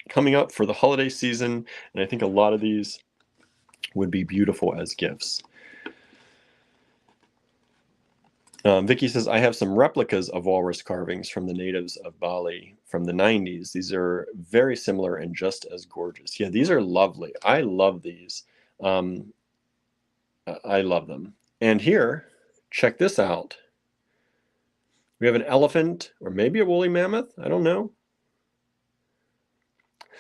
coming up for the holiday season, and I think a lot of these would be beautiful as gifts. Vicky says, I have some replicas of walrus carvings from the natives of Bali from the 90s. These are very similar and just as gorgeous. Yeah, these are lovely. I love these. I love them. And here, check this out. We have an elephant, or maybe a woolly mammoth. I don't know.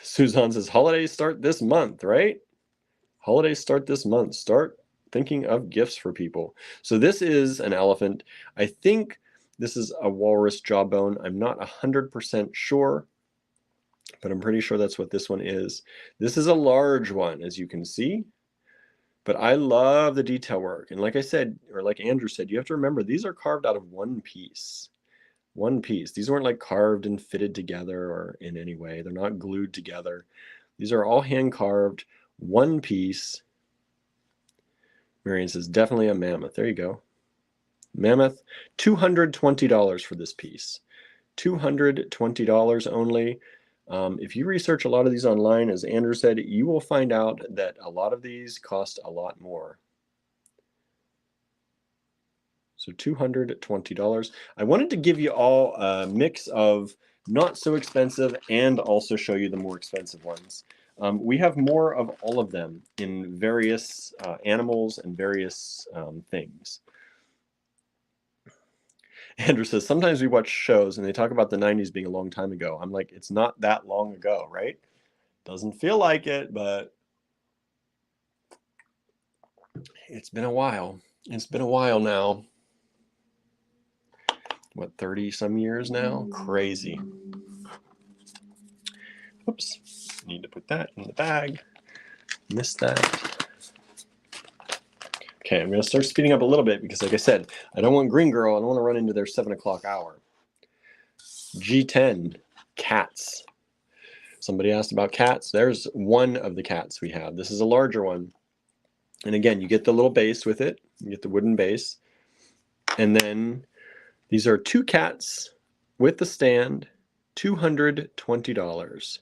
Suzanne says, holidays start this month, right? Holidays start this month. Start thinking of gifts for people. So this is an elephant. I think this is a walrus jawbone. I'm not 100% sure, but I'm pretty sure that's what this one is. This is a large one, as you can see. But I love the detail work. And like I said, or like Andrew said, you have to remember these are carved out of one piece. One piece. These weren't like carved and fitted together or in any way. They're not glued together. These are all hand carved, one piece. Marion says, definitely a mammoth. There you go. Mammoth, $220 for this piece. $220 only. If you research a lot of these online, as Andrew said, you will find out that a lot of these cost a lot more. So $220. I wanted to give you all a mix of not so expensive and also show you the more expensive ones. We have more of all of them in various animals and various things. Andrew says, sometimes we watch shows and they talk about the 90s being a long time ago. I'm like, it's not that long ago, right? Doesn't feel like it, but it's been a while. It's been a while now. What, 30 some years now? Crazy. Oops, need to put that in the bag. Missed that. Okay, I'm going to start speeding up a little bit because, like I said, I don't want Green Girl. I don't want to run into their 7 o'clock hour. G10, cats. Somebody asked about cats. There's one of the cats we have. This is a larger one. And again, you get the little base with it. You get the wooden base. And then these are 2 cats with the stand, $220.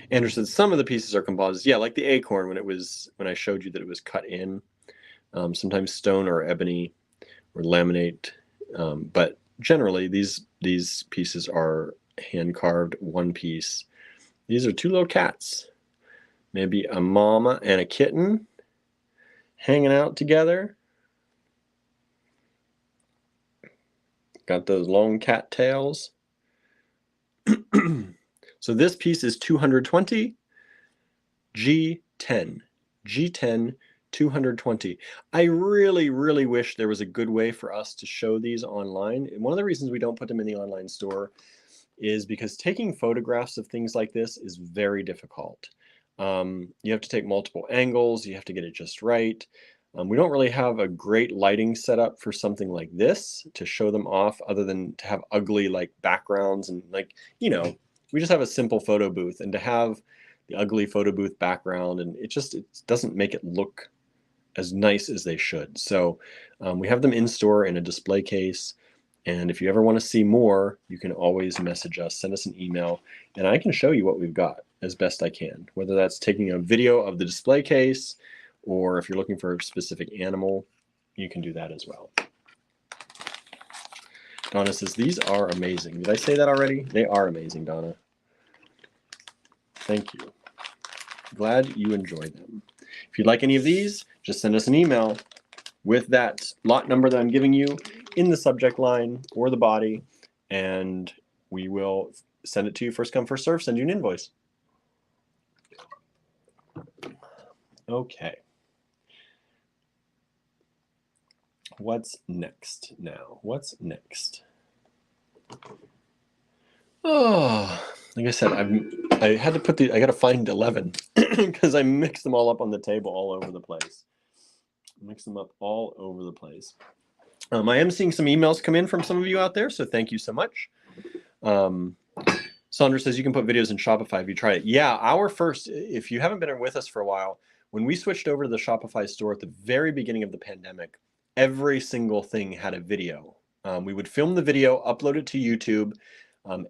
Andrew said some of the pieces are composites. Yeah, like the acorn when I showed you that it was cut in. Sometimes stone or ebony or laminate. But generally these pieces are hand carved, one piece. These are 2 little cats. Maybe a mama and a kitten hanging out together. Got those long cat tails. So this piece is $220. G10. G10 220. I really, really wish there was a good way for us to show these online. And one of the reasons we don't put them in the online store is because taking photographs of things like this is very difficult. You have to take multiple angles, you have to get it just right. We don't really have a great lighting setup for something like this to show them off, other than to have ugly like backgrounds and like, you know, we just have a simple photo booth, and to have the ugly photo booth background, and it doesn't make it look as nice as they should. So we have them in store in a display case. And if you ever want to see more, you can always message us, send us an email, and I can show you what we've got as best I can, whether that's taking a video of the display case, or if you're looking for a specific animal, you can do that as well. Donna says, these are amazing. Did I say that already? They are amazing, Donna. Thank you. Glad you enjoy them. If you'd like any of these, just send us an email with that lot number that I'm giving you in the subject line or the body, and we will send it to you first come, first serve, send you an invoice. Okay. What's next now? What's next? Oh, like I said, I had to put I got to find 11 because I mixed them all up on the table all over the place. Mix them up all over the place. I am seeing some emails come in from some of you out there, so thank you so much. Sandra says you can put videos in Shopify. Have you tried it? Yeah, our first, if you haven't been with us for a while, when we switched over to the Shopify store at the very beginning of the pandemic, every single thing had a video. We would film the video, upload it to YouTube,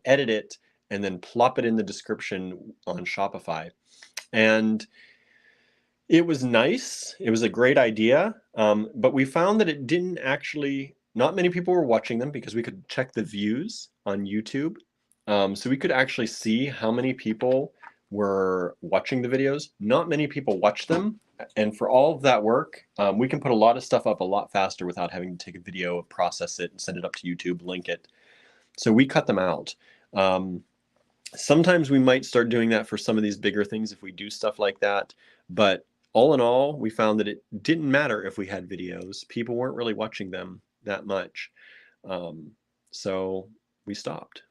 edit it, and then plop it in the description on Shopify. And it was nice. It was a great idea, but we found that it didn't actually, not many people were watching them because we could check the views on YouTube. So we could actually see how many people were watching the videos. Not many people watch them. And for all of that work, we can put a lot of stuff up a lot faster without having to take a video, process it, and send it up to YouTube, link it. So we cut them out. Sometimes we might start doing that for some of these bigger things if we do stuff like that. But all in all, we found that it didn't matter if we had videos. People weren't really watching them that much. So we stopped.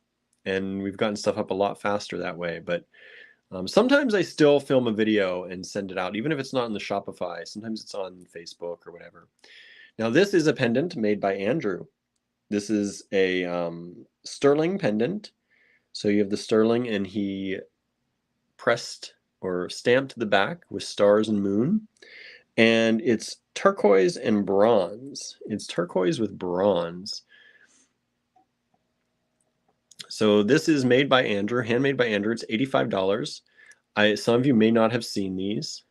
And we've gotten stuff up a lot faster that way. But sometimes I still film a video and send it out, even if it's not in the Shopify. Sometimes it's on Facebook or whatever. Now, this is a pendant made by Andrew. This is a sterling pendant. So you have the sterling, and he pressed or stamped the back with stars and moon. And it's turquoise and bronze. It's turquoise with bronze. So this is made by Andrew, handmade by Andrew. It's $85. Some of you may not have seen these.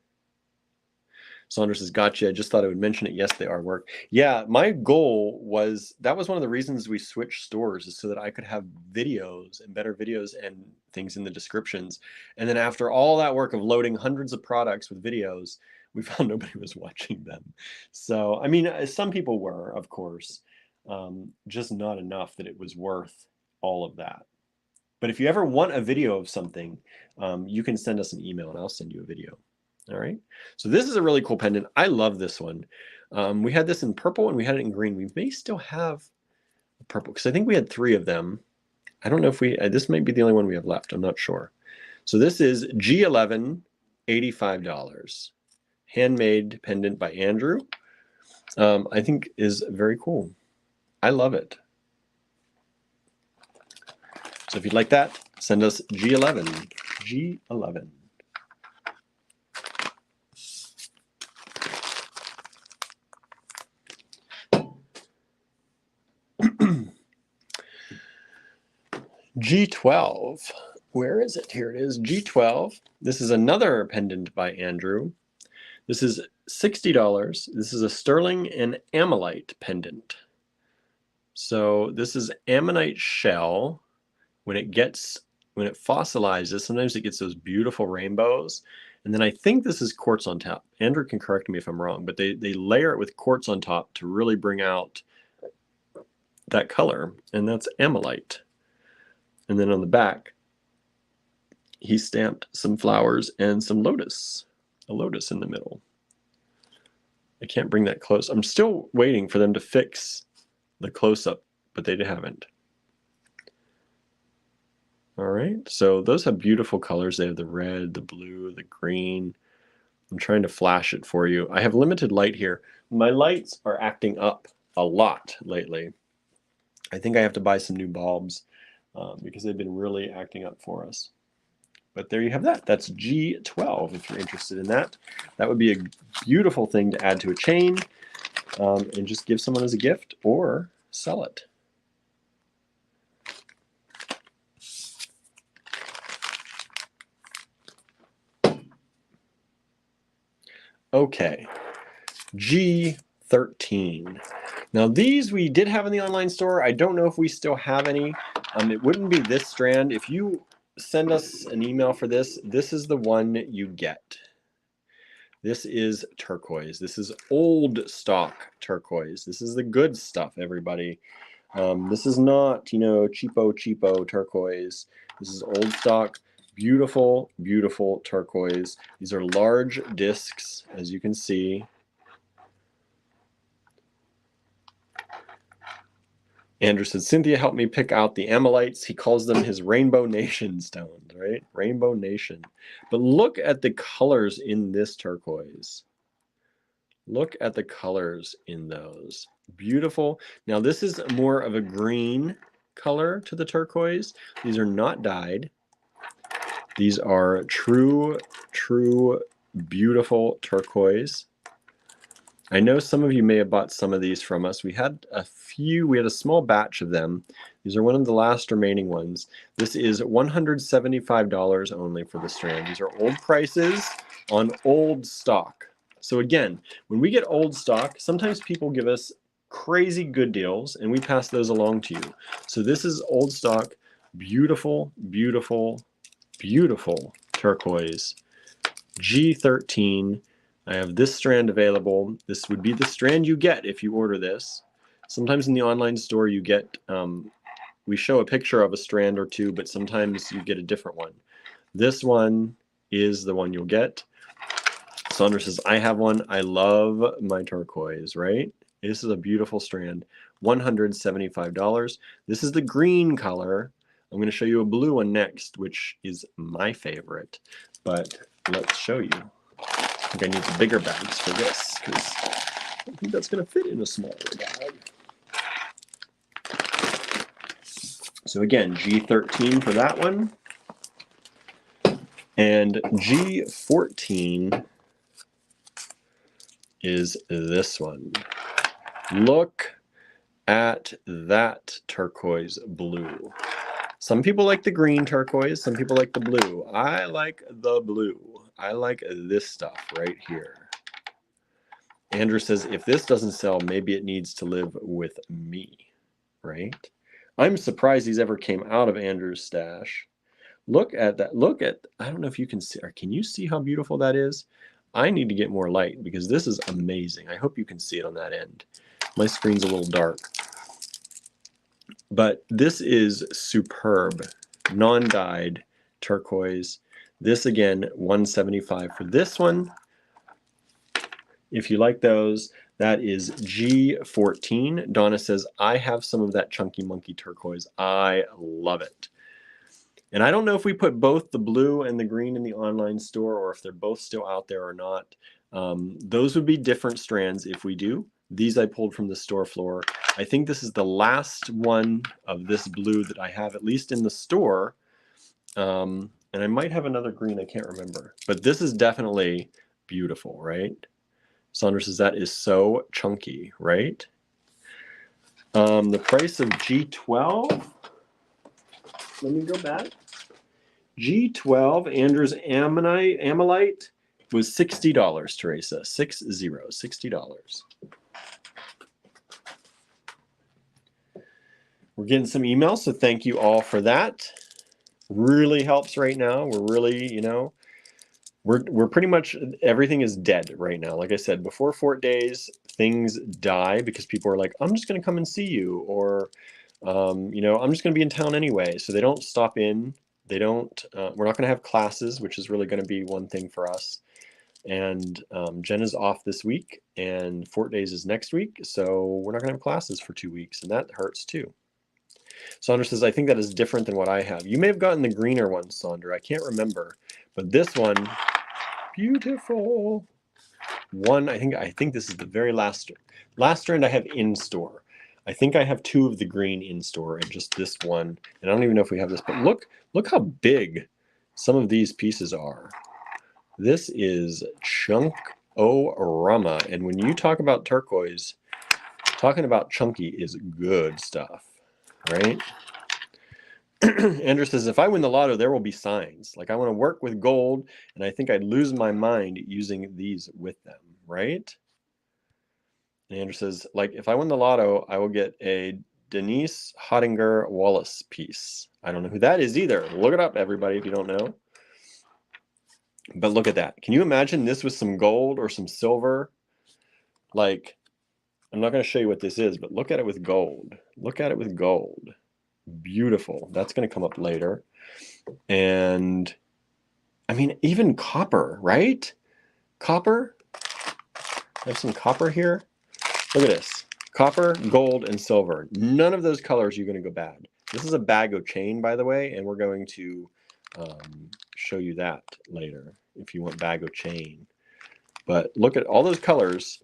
Sandra says, gotcha. I just thought I would mention it. Yes, they are work. Yeah, my goal was, that was one of the reasons we switched stores, is so that I could have videos and better videos and things in the descriptions. And then after all that work of loading hundreds of products with videos, we found nobody was watching them. So, I mean, some people were, of course, just not enough that it was worth all of that. But if you ever want a video of something, you can send us an email and I'll send you a video. All right. So this is a really cool pendant. I love this one. We had this in purple and we had it in green. We may still have purple because I think we had 3 of them. I don't know if we, this might be the only one we have left. I'm not sure. So this is G11, $85. Handmade pendant by Andrew. I think is very cool. I love it. So if you'd like that, send us G11. G11. G12. Where is it? Here it is. G12. This is another pendant by Andrew. This is $60. This is a sterling and ammonite pendant. So this is ammonite shell. When it fossilizes, sometimes it gets those beautiful rainbows. And then I think this is quartz on top. Andrew can correct me if I'm wrong, but they layer it with quartz on top to really bring out that color. And that's ammonite. And then on the back, he stamped some flowers and some lotus, a lotus in the middle. I can't bring that close. I'm still waiting for them to fix the close-up, but they haven't. All right, so those have beautiful colors. They have the red, the blue, the green. I'm trying to flash it for you. I have limited light here. My lights are acting up a lot lately. I think I have to buy some new bulbs because they've been really acting up for us. But there you have that. That's G12 if you're interested in that. That would be a beautiful thing to add to a chain and just give someone as a gift or sell it. Okay, G13. Now these we did have in the online store. I don't know if we still have any. It wouldn't be this strand. If you send us an email for this, this is the one you get. This is turquoise. This is old stock turquoise. This is the good stuff, everybody. This is not, you know, cheapo turquoise. This is old stock, beautiful, beautiful turquoise. These are large discs, as you can see. Andrew said, Cynthia helped me pick out the amylites. He calls them his Rainbow Nation stones, right? Rainbow Nation. But look at the colors in this turquoise. Look at the colors in those. Beautiful. Now this is more of a green color to the turquoise. These are not dyed. These are true, beautiful turquoise. I know some of you may have bought some of these from us. We had a few, we had a small batch of them. These are one of the last remaining ones. This is $175 only for the strand. These are old prices on old stock. So again, when we get old stock, sometimes people give us crazy good deals and we pass those along to you. So this is old stock, beautiful, beautiful, beautiful turquoise. G13. I have this strand available. This would be the strand you get if you order this. Sometimes in the online store you get, we show a picture of a strand or two, but sometimes you get a different one. This one is the one you'll get. Sandra says, I have one. I love my turquoise, right? This is a beautiful strand. $175. This is the green color. I'm going to show you a blue one next, which is my favorite. But let's show you. I think I need the bigger bags for this because I don't think that's going to fit in a smaller bag. So again, G13 for that one. And G14 is this one. Look at that turquoise blue. Some people like the green turquoise, some people like the blue. I like the blue. I like this stuff right here. Andrew says, if this doesn't sell, maybe it needs to live with me, right? I'm surprised these ever came out of Andrew's stash. Look at that. Look at, I don't know if you can see, or can you see how beautiful that is? I need to get more light because this is amazing. I hope you can see it on that end. My screen's a little dark. But this is superb, non-dyed turquoise. This again, $175 for this one. If you like those, that is G14. Donna says, I have some of that Chunky Monkey turquoise. I love it. And I don't know if we put both the blue and the green in the online store or if they're both still out there or not. Those would be different strands if we do. These I pulled from the store floor. I think this is the last one of this blue that I have, at least in the store. And I might have another green, I can't remember. But this is definitely beautiful, right? Sandra says that is so chunky, right? The price of G12, let me go back. G12, Andrew's Amylite was $60, Teresa, $60. We're getting some emails, so thank you all for that. Really helps right now. We're really, you know, we're pretty much, everything is dead right now. Like I said, before Fort Days, things die because people are like, I'm just going to come and see you, or, you know, I'm just going to be in town anyway. So they don't stop in They don't, we're not going to have classes, which is really going to be one thing for us. And Jen is off this week, and Fort Days is next week, so we're not going to have classes for 2 weeks, and that hurts too. Sandra says, I think that is different than what I have. You may have gotten the greener one, Sandra. I can't remember, but this one, beautiful. One, I think this is the very last strand I have in store. I think I have 2 of the green in store and just this one. And I don't even know if we have this, but look how big some of these pieces are. This is chunk-o-rama. And when you talk about turquoise, talking about chunky is good stuff, right? Andrew says, if I win the lotto, there will be signs. Like, I want to work with gold, and I think I'd lose my mind using these with them, right? And Andrew says, like, if I win the lotto, I will get a Denise Hottinger Wallace piece. I don't know who that is either. Look it up, everybody, if you don't know. But look at that. Can you imagine this with some gold or some silver? Like, I'm not going to show you what this is, but look at it with gold. Look at it with gold. Beautiful. That's going to come up later. And I mean, even copper, right? Copper. I have some copper here. Look at this. Copper, gold, and silver. None of those colors are going to go bad. This is a bag of chain, by the way, and we're going to show you that later if you want bag of chain. But look at all those colors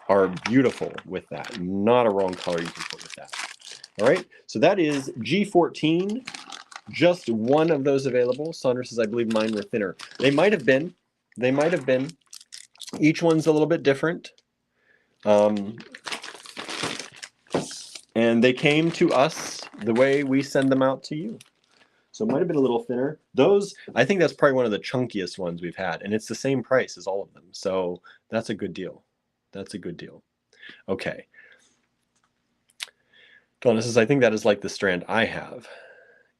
are beautiful with that. Not a wrong color you can put with that. All right, so that is G14. Just one of those available. Sandra says, I believe mine were thinner. They might have been. They might have been. Each one's a little bit different. And they came to us the way we send them out to you. So it might have been a little thinner. Those, I think that's probably one of the chunkiest ones we've had. And it's the same price as all of them. So that's a good deal. That's a good deal. Okay. Donna says, I think that is like the strand I have.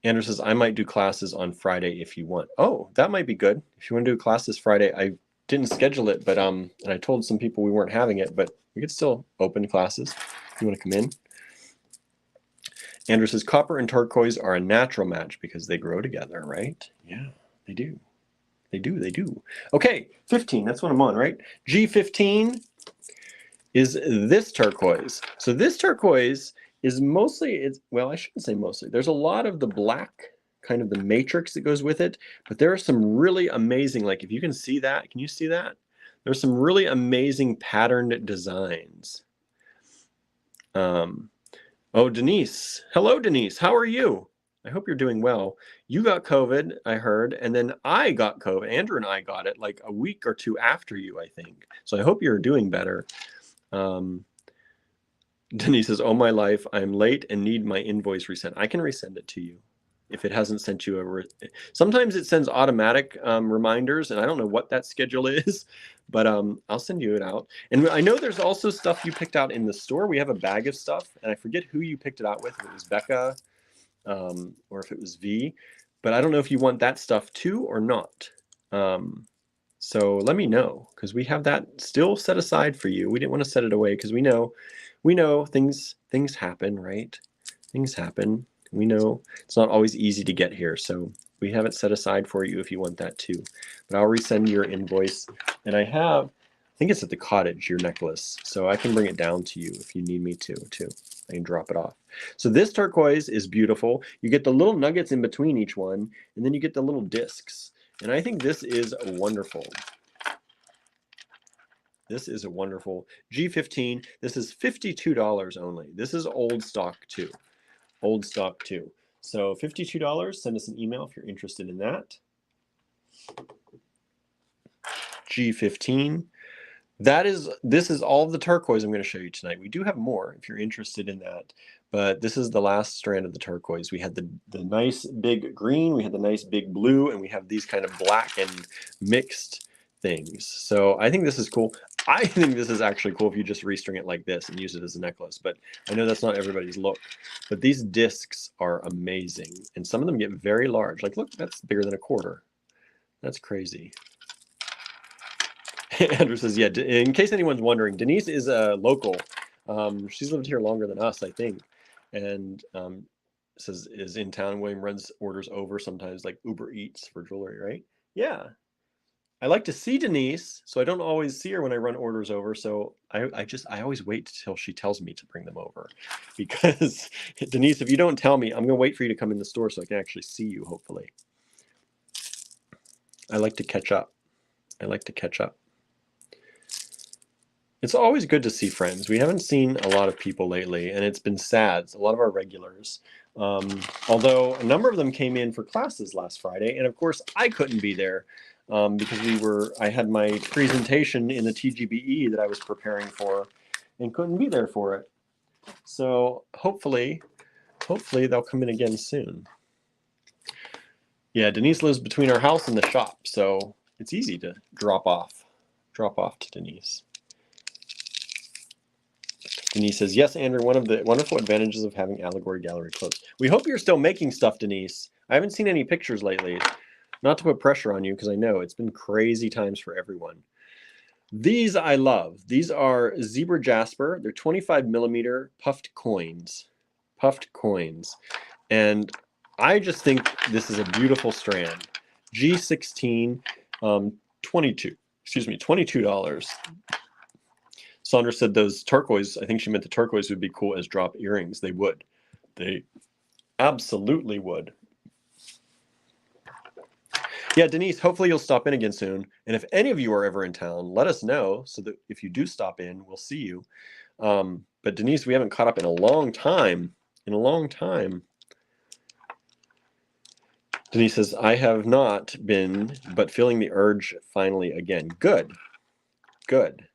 Andrew says, I might do classes on Friday if you want. Oh, that might be good. If you want to do classes Friday, I didn't schedule it, but and I told some people we weren't having it, but we could still open classes if you want to come in. Andrew says, copper and turquoise are a natural match because they grow together, right? Yeah, they do. They do, they do. Okay, 15, that's what I'm on, right? G15 is this turquoise. So this turquoise is mostly, well, I shouldn't say mostly. There's a lot of the black, kind of the matrix that goes with it, but there are some really amazing, like if you can see that, can you see that? There's some really amazing patterned designs. Oh, Denise. Hello, Denise. How are you? I hope you're doing well. You got COVID, I heard, and then I got COVID. Andrew and I got it like a week or 2 after you, I think. So I hope you're doing better. Denise says, oh, my life, I'm late and need my invoice resent. I can resend it to you if it hasn't sent you a... Sometimes it sends automatic reminders, and I don't know what that schedule is, but I'll send you it out. And I know there's also stuff you picked out in the store. We have a bag of stuff, and I forget who you picked it out with, if it was Becca or if it was V, but I don't know if you want that stuff too or not. So let me know, because we have that still set aside for you. We didn't want to set it away because we know things happen, right? Things happen. We know it's not always easy to get here, so we have it set aside for you if you want that too. But I'll resend your invoice, and I think it's at the cottage, your necklace, so I can bring it down to you if you need me to too. I can drop it off. So this turquoise is beautiful. You get the little nuggets in between each one, and then you get the little discs. And I think this is wonderful. This is a wonderful G15. This is $52 only. This is old stock too. Old stock too. So $52. Send us an email if you're interested in that. G15. This is all of the turquoise I'm going to show you tonight. We do have more if you're interested in that, but this is the last strand of the turquoise. We had the nice big green, we had the nice big blue, and we have these kind of black and mixed things. So I think this is cool. I think this is actually cool if you just restring it like this and use it as a necklace, but I know that's not everybody's look. But these discs are amazing, and some of them get very large. Like, look, that's bigger than a quarter. That's crazy. Andrew says, yeah, in case anyone's wondering, Denise is a local. She's lived here longer than us, I think. And says is in town. William runs orders over sometimes, like Uber Eats for jewelry, right? Yeah. I like to see Denise, so I don't always see her when I run orders over. So I always wait till she tells me to bring them over, because Denise, if you don't tell me, I'm gonna wait for you to come in the store so I can actually see you. Hopefully, I like to catch up. I like to catch up. It's always good to see friends. We haven't seen a lot of people lately, and it's been sad. A lot of our regulars, although a number of them came in for classes last Friday, and of course I couldn't be there. Because I had my presentation in the TGBE that I was preparing for and couldn't be there for it. So hopefully they'll come in again soon. Yeah, Denise lives between our house and the shop, so it's easy to drop off to Denise. Denise says, yes, Andrew, one of the wonderful advantages of having Allegory Gallery closed. We hope you're still making stuff, Denise. I haven't seen any pictures lately. Not to put pressure on you, because I know it's been crazy times for everyone. These I love. These are Zebra Jasper. They're 25 millimeter puffed coins. Puffed coins. And I just think this is a beautiful strand. G16, $22. Sandra said those turquoise, I think she meant the turquoise would be cool as drop earrings. They would. They absolutely would. Yeah, Denise, hopefully you'll stop in again soon. And if any of you are ever in town, let us know so that if you do stop in, we'll see you. But Denise, we haven't caught up in a long time. Denise says, I have not been, but feeling the urge finally again. Good. Good.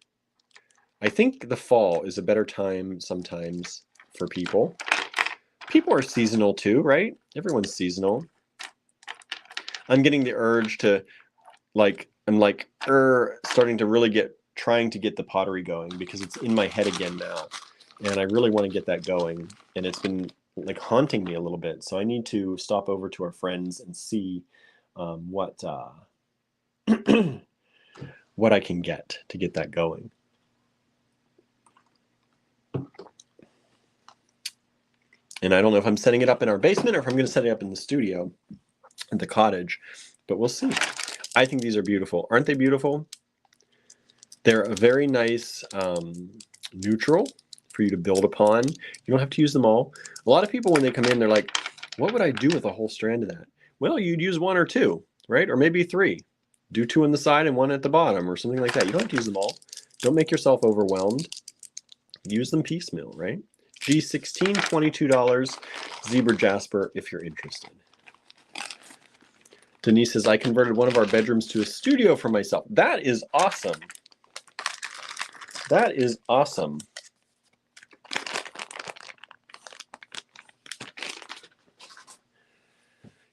I think the fall is a better time sometimes for people. People are seasonal too, right? Everyone's seasonal. I'm getting the urge to, starting to really trying to get the pottery going, because it's in my head again now. And I really want to get that going. And it's been like haunting me a little bit. So I need to stop over to our friends and see what I can get to get that going. And I don't know if I'm setting it up in our basement or if I'm going to set it up in the studio at the cottage, but we'll see. I think these are beautiful. Aren't they beautiful? They're a very nice neutral for you to build upon. You don't have to use them all. A lot of people, when they come in, they're like, what would I do with a whole strand of that? Well, you'd use one or two, right? Or maybe three. Do two on the side and one at the bottom or something like that. You don't have to use them all. Don't make yourself overwhelmed. Use them piecemeal, right? G16, $22. Zebra Jasper, if you're interested. Denise says, I converted one of our bedrooms to a studio for myself. That is awesome. That is awesome.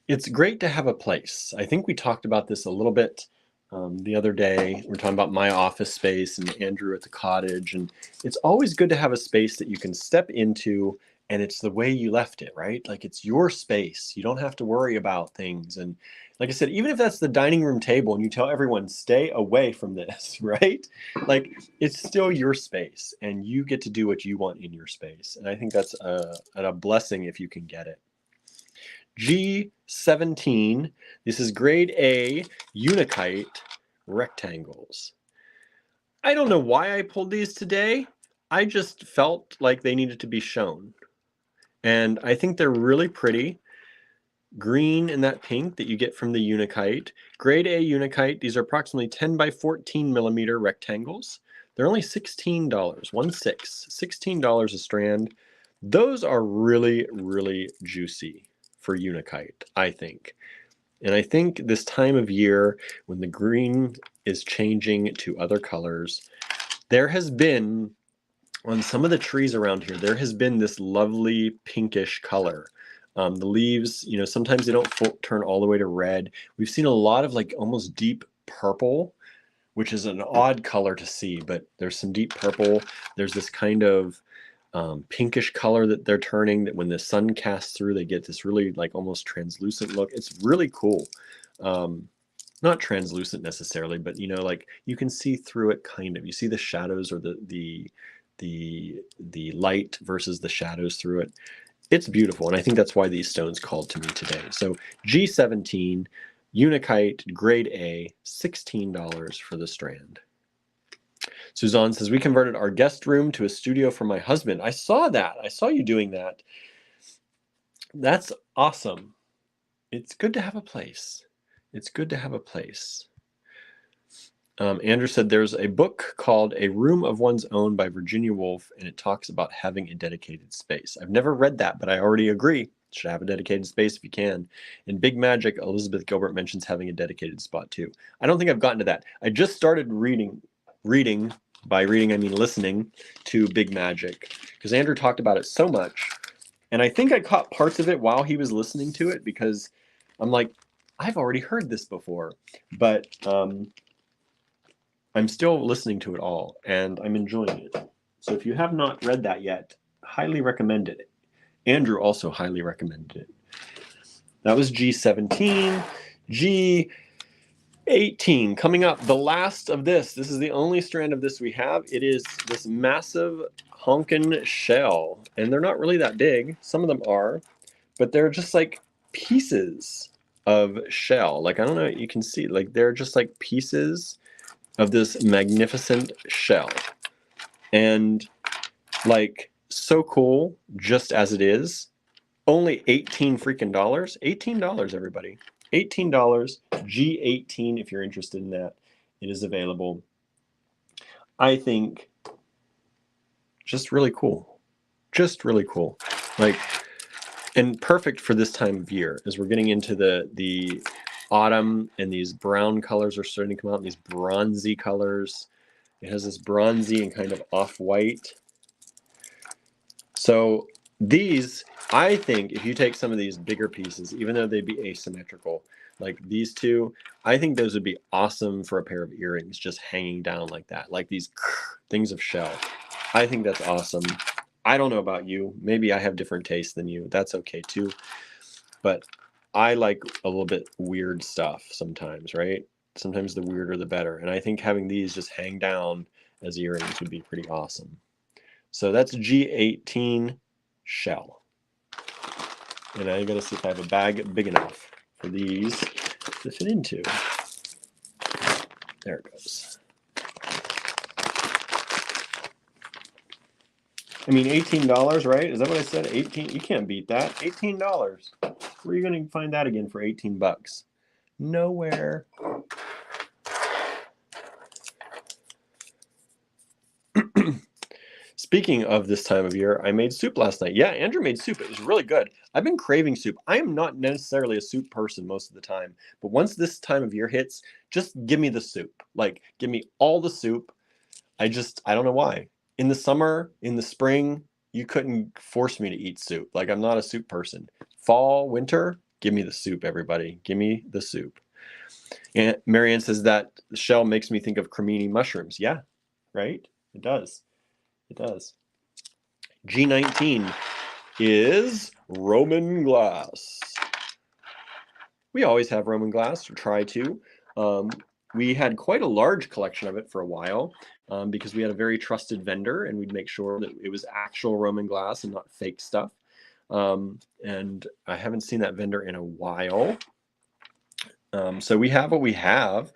It's great to have a place. I think we talked about this a little bit the other day. We're talking about my office space and Andrew at the cottage. And it's always good to have a space that you can step into, and it's the way you left it, right? Like, it's your space. You don't have to worry about things. And like I said, even if that's the dining room table and you tell everyone, stay away from this, right? Like, it's still your space and you get to do what you want in your space. And I think that's a blessing if you can get it. G17, this is grade A Unicite rectangles. I don't know why I pulled these today. I just felt like they needed to be shown. And I think they're really pretty. Green and that pink that you get from the Unicite. Grade A Unicite, these are approximately 10 by 14 millimeter rectangles. They're only $16, $16 a strand. Those are really, really juicy for Unicite, I think. And I think this time of year, when the green is changing to other colors, there has been, on some of the trees around here, there has been this lovely pinkish color. The leaves, you know, sometimes they don't turn all the way to red. We've seen a lot of like almost deep purple, which is an odd color to see, but there's some deep purple. There's this kind of pinkish color that they're turning, that when the sun casts through, they get this really like almost translucent look. It's really cool. Not translucent necessarily, but you know, like you can see through it kind of. You see the shadows or the light versus the shadows through it. it's beautiful. And I think that's why these stones called to me today. So G17, Unicite, grade A, $16 for the strand. Suzanne says, we converted our guest room to a studio for my husband. I saw that. I saw you doing that. That's awesome. It's good to have a place. It's good to have a place. Andrew said there's a book called A Room of One's Own by Virginia Woolf, and it talks about having a dedicated space. I've never read that, but I already agree. Should have a dedicated space if you can. In Big Magic, Elizabeth Gilbert mentions having a dedicated spot too. I don't think I've gotten to that. I just started reading, by reading I mean listening to Big Magic, because Andrew talked about it so much. And I think I caught parts of it while he was listening to it, because I'm like, I've already heard this before. But I'm still listening to it all, and I'm enjoying it. So if you have not read that yet, highly recommend it. Andrew also highly recommended it. That was G17. G18, coming up, the last of this. This is the only strand of this we have. It is this massive honkin' shell, and they're not really that big. Some of them are, but they're just like pieces of shell. Like, I don't know, you can see, like, they're just like pieces of this magnificent shell, and like, so cool just as it is. Only 18 freaking dollars. $18, everybody. $18. G18 if you're interested in that. It is available. I think just really cool. Just really cool. Like, and perfect for this time of year as we're getting into the autumn, and these brown colors are starting to come out, and these bronzy colors. It has this bronzy and kind of off-white. So these, I think, if you take some of these bigger pieces, even though they'd be asymmetrical, like these two, I think those would be awesome for a pair of earrings just hanging down like that, like these things of shell. I think that's awesome. I don't know about you. Maybe I have different tastes than you. That's okay too. But I like a little bit weird stuff sometimes, right? Sometimes the weirder the better. And I think having these just hang down as earrings would be pretty awesome. So that's G18 shell. And I gotta see if I have a bag big enough for these to fit into. There it goes. I mean, $18, right? Is that what I said? 18? You can't beat that. $18. Where are you going to find that again for 18 bucks? Nowhere. Speaking of this time of year, I made soup last night. Yeah, Andrew made soup. It was really good. I've been craving soup. I am not necessarily a soup person most of the time, but once this time of year hits, just give me the soup. Like, give me all the soup. I don't know why. In the summer, in the spring, you couldn't force me to eat soup. Like, I'm not a soup person. Fall, winter, give me the soup, everybody. Give me the soup. And Marianne says that shell makes me think of cremini mushrooms. Yeah, right? It does. It does. G19 is Roman glass. We always have Roman glass, or try to. We had quite a large collection of it for a while because we had a very trusted vendor, and we'd make sure that it was actual Roman glass and not fake stuff. And I haven't seen that vendor in a while. So we have what we have,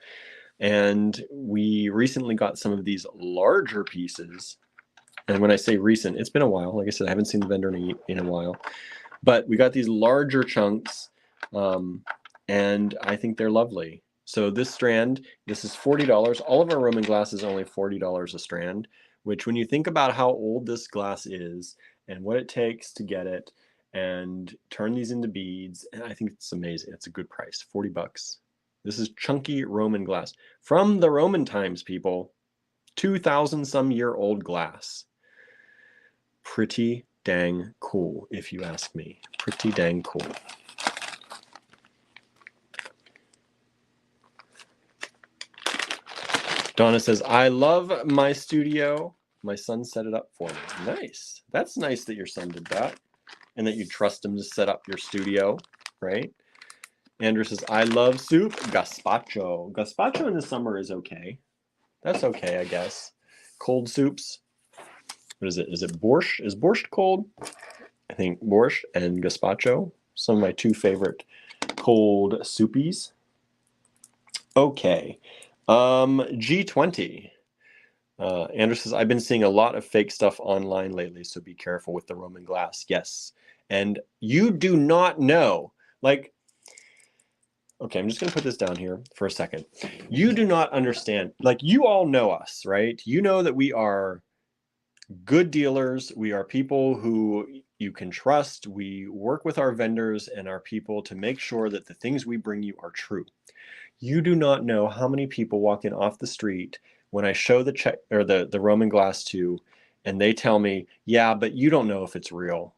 and we recently got some of these larger pieces. And when I say recent, it's been a while. Like I said, I haven't seen the vendor in a while. But we got these larger chunks, and I think they're lovely. So this strand, this is $40. All of our Roman glass is only $40 a strand, which when you think about how old this glass is and what it takes to get it and turn these into beads, I think it's amazing. It's a good price, 40 bucks. This is chunky Roman glass from the Roman times, people. 2,000 some year old glass. Pretty dang cool, if you ask me. Pretty dang cool. Donna says, I love my studio. My son set it up for me. Nice. That's nice that your son did that and that you trust him to set up your studio, right? Andrew says, I love soup. Gazpacho. Gazpacho in the summer is okay. That's okay, I guess. Cold soups. What is it? Is it borscht? Is borscht cold? I think borscht and gazpacho, some of my two favorite cold soupies. Okay, G20. Andrew says, I've been seeing a lot of fake stuff online lately, so be careful with the Roman glass. Yes, and you do not know, like, okay, I'm just going to put this down here for a second. You do not understand, like, you all know us, right? You know that we are good dealers. We are people who you can trust. We work with our vendors and our people to make sure that the things we bring you are true. You do not know how many people walk in off the street when I show the check or the Roman glass to, and they tell me, yeah, but you don't know if it's real.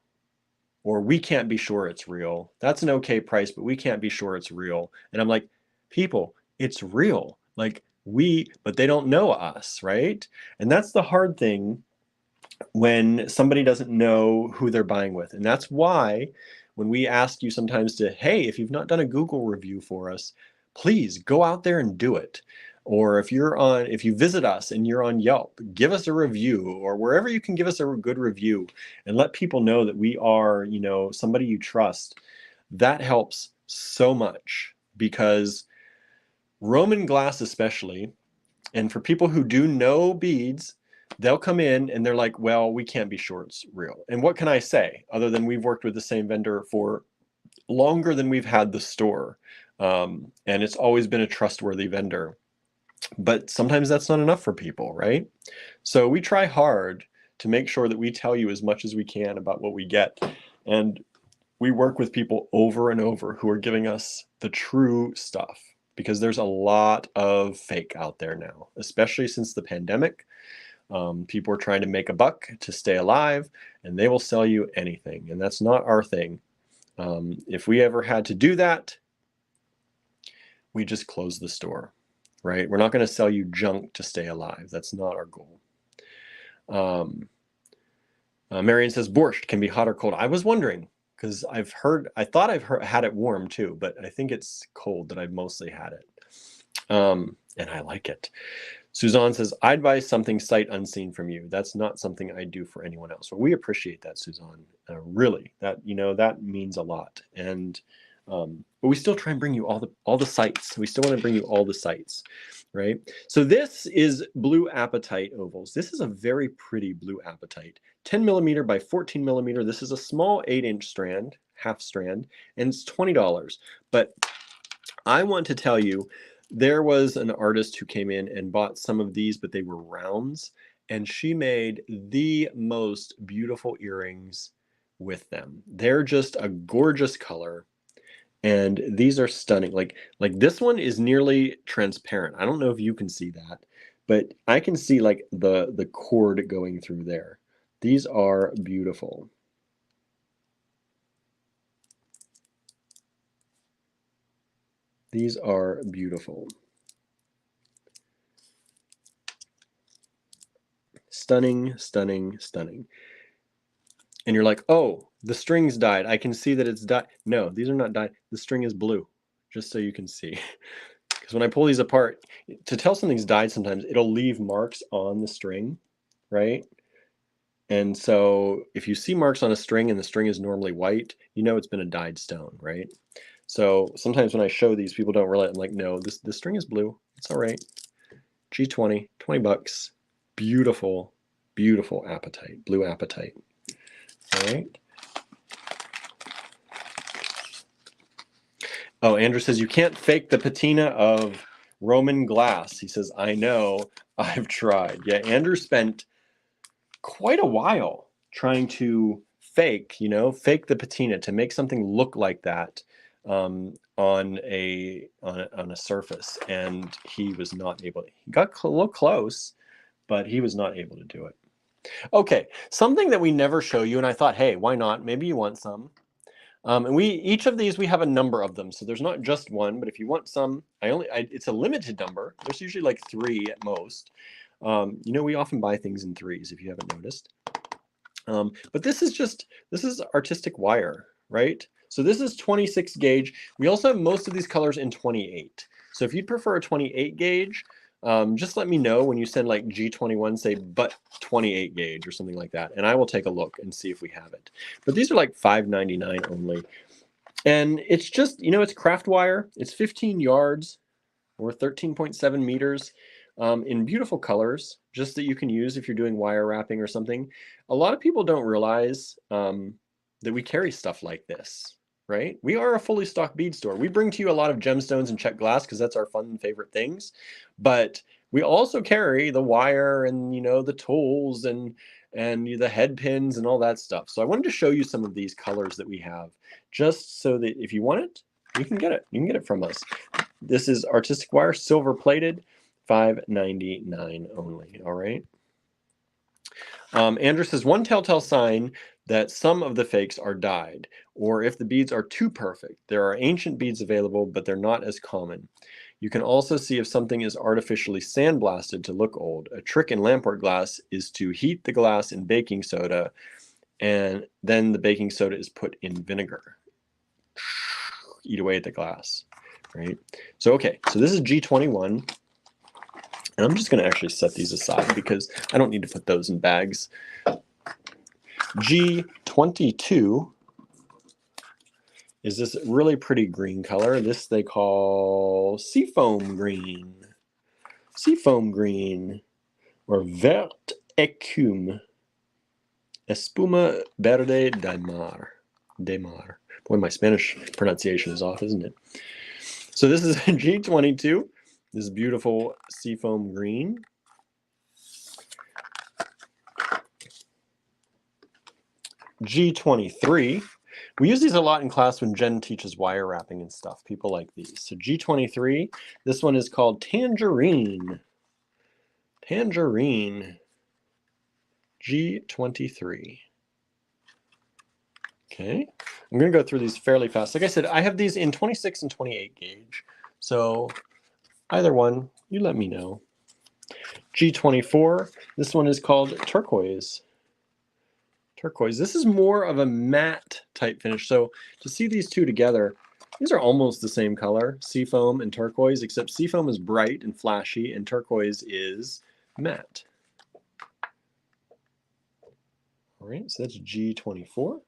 Or we can't be sure it's real. That's an okay price, but we can't be sure it's real. And I'm like, people, it's real. Like but they don't know us, right? And that's the hard thing when somebody doesn't know who they're buying with. And that's why when we ask you sometimes to, hey, if you've not done a Google review for us, please go out there and do it. Or if you visit us and you're on Yelp, give us a review, or wherever you can give us a good review and let people know that we are, somebody you trust. That helps so much, because Roman glass especially, and for people who do know beads, they'll come in and they're like, well, we can't be sure it's real. And what can I say other than we've worked with the same vendor for longer than we've had the store. And it's always been a trustworthy vendor. But sometimes that's not enough for people, right? So we try hard to make sure that we tell you as much as we can about what we get. And we work with people over and over who are giving us the true stuff, because there's a lot of fake out there now, especially since the pandemic. People are trying to make a buck to stay alive, and they will sell you anything. And that's not our thing. If we ever had to do that, we just close the store, right? We're not going to sell you junk to stay alive. That's not our goal. Marion says borscht can be hot or cold. I was wondering, because I thought I've had it warm too, but I think it's cold that I've mostly had it. And I like it. Suzanne says, I'd buy something sight unseen from you. That's not something I do for anyone else. Well, we appreciate that, Suzanne. Really, that means a lot. And but we still try and bring you all the sights. We still want to bring you all the sights, right? So this is blue apatite ovals. This is a very pretty blue apatite, 10 millimeter by 14 millimeter. This is a small 8-inch strand, half strand, and it's $20. But I want to tell you, there was an artist who came in and bought some of these, but they were rounds, and she made the most beautiful earrings with them. They're just a gorgeous color, and these are stunning. Like this one is nearly transparent. I don't know if you can see that, but I can see like the cord going through there. These are beautiful. These are beautiful. Stunning, stunning, stunning. And you're like, oh, the string's dyed. I can see that it's dyed. No, these are not dyed. The string is blue, just so you can see. Because when I pull these apart, to tell something's dyed sometimes, it'll leave marks on the string, right? And so if you see marks on a string and the string is normally white, you know it's been a dyed stone, right? So sometimes when I show these, people don't realize. I'm like, no, this string is blue. It's all right. G20, $20. Beautiful, beautiful apatite, blue apatite. All right. Oh, Andrew says you can't fake the patina of Roman glass. He says, I know, I've tried. Yeah, Andrew spent quite a while trying to fake the patina to make something look like that on a surface, and he was not able to. He got a little close, but he was not able to do it. Okay, something that we never show you, and I thought, hey, why not? Maybe you want some. And each of these, we have a number of them, so there's not just one, but if you want some, it's a limited number. There's usually like 3 at most. We often buy things in 3s, if you haven't noticed. But this is artistic wire, right? So this is 26 gauge. We also have most of these colors in 28. So if you'd prefer a 28 gauge, just let me know when you send like G21, say but 28 gauge or something like that, and I will take a look and see if we have it. But these are like $5.99 only. And it's just, you know, it's craft wire. It's 15 yards or 13.7 meters in beautiful colors, just that you can use if you're doing wire wrapping or something. A lot of people don't realize that we carry stuff like this, right? We are a fully stocked bead store. We bring to you a lot of gemstones and check glass because that's our fun and favorite things. But we also carry the wire and, you know, the tools and the head pins and all that stuff. So I wanted to show you some of these colors that we have, just so that if you want it, you can get it. You can get it from us. This is artistic wire, silver plated, $5.99 only. All right. Andrew says, one telltale sign that some of the fakes are dyed, or if the beads are too perfect. There are ancient beads available, but they're not as common. You can also see if something is artificially sandblasted to look old. A trick in lamport glass is to heat the glass in baking soda, and then the baking soda is put in vinegar. Eat away at the glass, right? So, okay, so this is G21. And I'm just going to actually set these aside because I don't need to put those in bags. G22 is this really pretty green color. This they call seafoam green. Seafoam green, or vert écume. Espuma verde de mar. Boy, my Spanish pronunciation is off, isn't it? So this is G22. This beautiful seafoam green. G23. We use these a lot in class when Jen teaches wire wrapping and stuff. People like these. So G23, this one is called Tangerine. Tangerine. G23. Okay. I'm going to go through these fairly fast. Like I said, I have these in 26 and 28 gauge. So either one, you let me know. G24, this one is called Turquoise. Turquoise. This is more of a matte type finish. So to see these two together, these are almost the same color, seafoam and turquoise, except seafoam is bright and flashy and turquoise is matte. All right, so that's G24.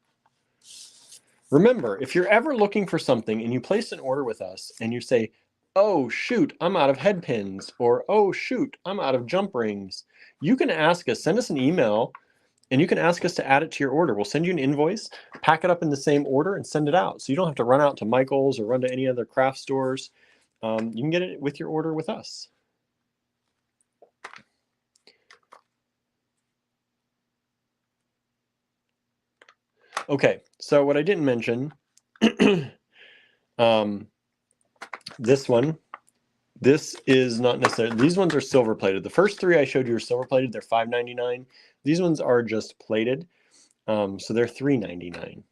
Remember, if you're ever looking for something and you place an order with us and you say, oh shoot, I'm out of head pins, or oh shoot, I'm out of jump rings, you can ask us, send us an email, and you can ask us to add it to your order. We'll send you an invoice, pack it up in the same order, and send it out. So you don't have to run out to Michael's or run to any other craft stores. You can get it with your order with us. Okay, so what I didn't mention, this one, this is not necessarily, these ones are silver plated. The first three I showed you are silver plated, they're $5.99. These ones are just plated, so they're $3.99.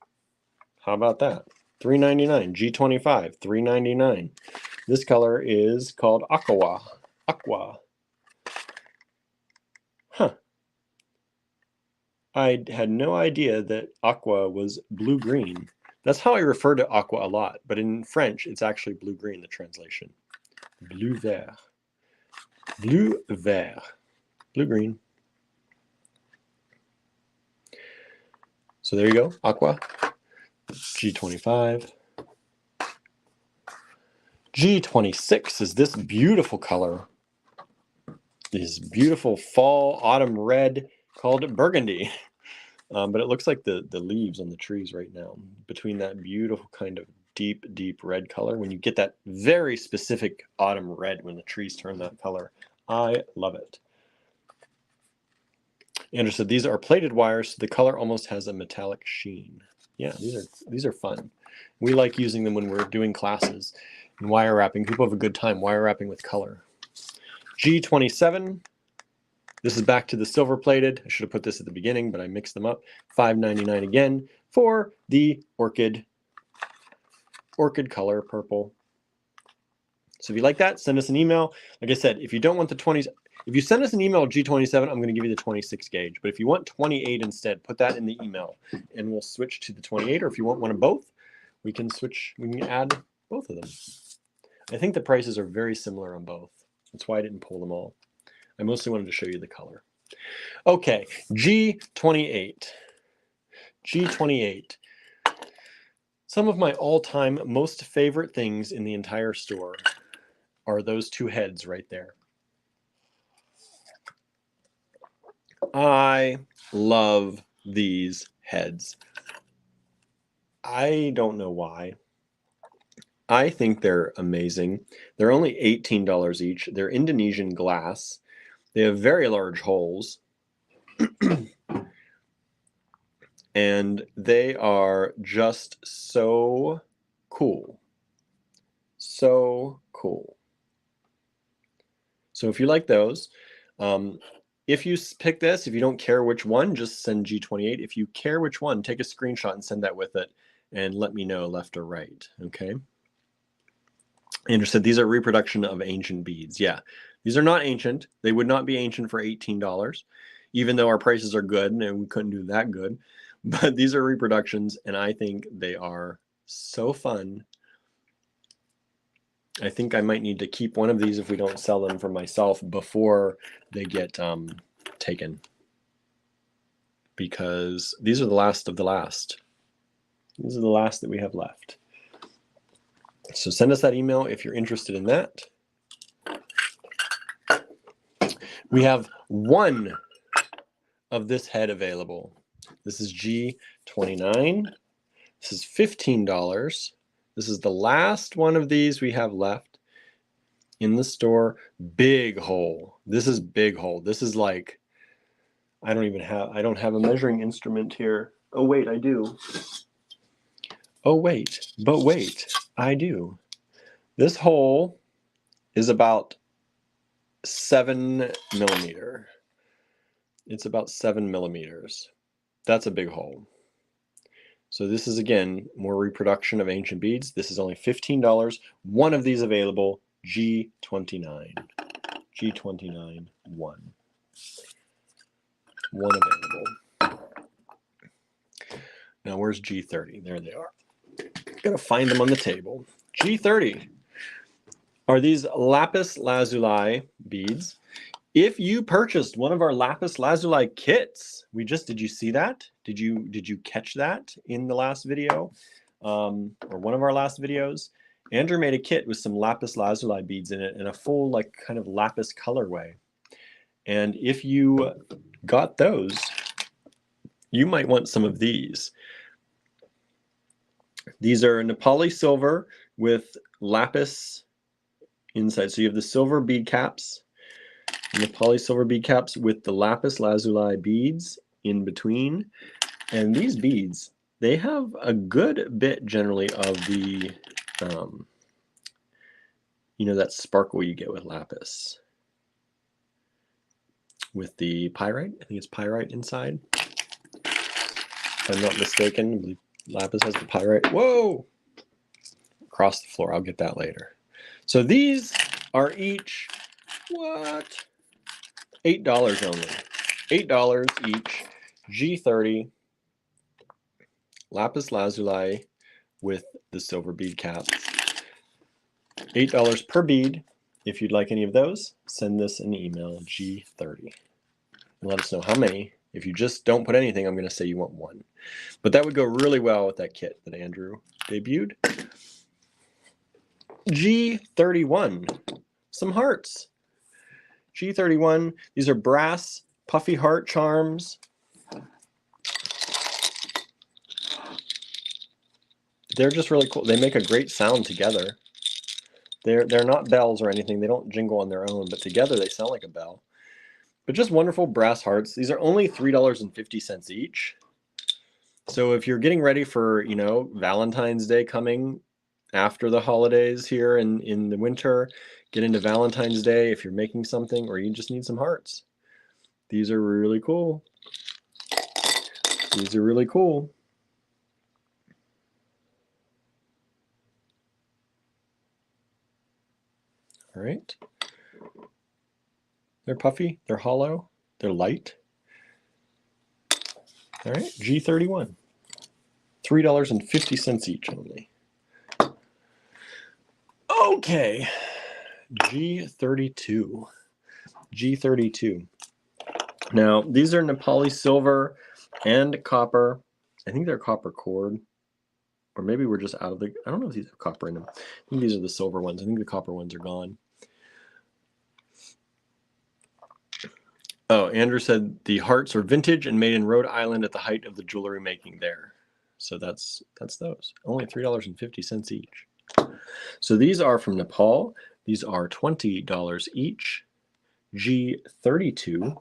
How about that? $3.99, G25, $3.99. This color is called Aqua. Huh. I had no idea that aqua was blue-green. That's how I refer to aqua a lot, but in French, it's actually blue-green, the translation. Bleu-vert. Bleu-vert. Blue-green. So there you go, aqua. G25. G26 is this beautiful color. This beautiful fall autumn red called burgundy. But it looks like the leaves on the trees right now, between that beautiful kind of deep red color. When you get that very specific autumn red when the trees turn that color, I love it. Andrew said these are plated wires, so the color almost has a metallic sheen. Yeah, these are fun. We like using them when we're doing classes and wire wrapping. People have a good time wire wrapping with color. G27. This is back to the silver plated. I should have put this at the beginning, but I mixed them up. $5.99 again for the orchid color, purple. So if you like that, send us an email. Like I said, if you don't want the 20s, if you send us an email G27, I'm going to give you the 26 gauge. But if you want 28 instead, put that in the email and we'll switch to the 28. Or if you want one of both, we can switch, we can add both of them. I think the prices are very similar on both. That's why I didn't pull them all. I mostly wanted to show you the color. Okay, G38. G28. Some of my all-time most favorite things in the entire store are those two heads right there. I love these heads. I don't know why. I think they're amazing. They're only $18 each. They're Indonesian glass. They have very large holes. And they are just so cool. So cool. So if you like those, if you pick this, if you don't care which one, just send G28. If you care which one, take a screenshot and send that with it and let me know left or right, okay? Andrew said these are reproduction of ancient beads. Yeah, these are not ancient. They would not be ancient for $18, even though our prices are good and we couldn't do that good. But these are reproductions, and I think they are so fun. I think I might need to keep one of these if we don't sell them for myself before they get taken. Because these are the last of the last. These are the last that we have left. So send us that email if you're interested in that. We have one of this head available. This is G29. This is $15. This is the last one of these we have left in the store. Big hole. This is big hole. This is like, I don't have a measuring instrument here. Oh wait, I do. Oh wait, but wait, I do. This hole is about 7 millimeter. It's about 7 millimeters. That's a big hole. So this is, again, more reproduction of ancient beads. This is only $15. One of these available, G29. G29, one. One available. Now, where's G30? There they are. Gotta find them on the table. G30 are these Lapis Lazuli beads. If you purchased one of our Lapis Lazuli kits, did you see that? Did you catch that in the last video, or one of our last videos? Andrew made a kit with some Lapis Lazuli beads in it and a full like kind of lapis colorway. And if you got those, you might want some of these. These are Nepali silver with lapis inside. So you have the silver bead caps. Nepali silver bead caps with the Lapis Lazuli beads in between. And these beads, they have a good bit generally of the, you know, that sparkle you get with lapis. With the pyrite, I think it's pyrite inside. If I'm not mistaken, I believe lapis has the pyrite. Whoa! Across the floor, I'll get that later. So these are each, what? $8 only. $8 each. G30 Lapis Lazuli with the silver bead caps. $8 per bead. If you'd like any of those, send this an email, G30. And let us know how many. If you just don't put anything, I'm going to say you want one. But that would go really well with that kit that Andrew debuted. G31. Some hearts. G31, these are brass puffy heart charms. They're just really cool. They make a great sound together. They're not bells or anything. They don't jingle on their own, but together they sound like a bell. But just wonderful brass hearts. These are only $3.50 each. So if you're getting ready for, you know, Valentine's Day coming after the holidays here in the winter, get into Valentine's Day if you're making something or you just need some hearts. These are really cool. These are really cool. All right. They're puffy, they're hollow, they're light. All right, G31. $3.50 each only. Okay, G32. G32. Now, these are Nepali silver and copper. I think they're copper cord. Or maybe we're just out of the... I don't know if these have copper in them. I think these are the silver ones. I think the copper ones are gone. Oh, Andrew said the hearts are vintage and made in Rhode Island at the height of the jewelry making there. So that's those. Only $3.50 each. So these are from Nepal. These are $20 each. G32.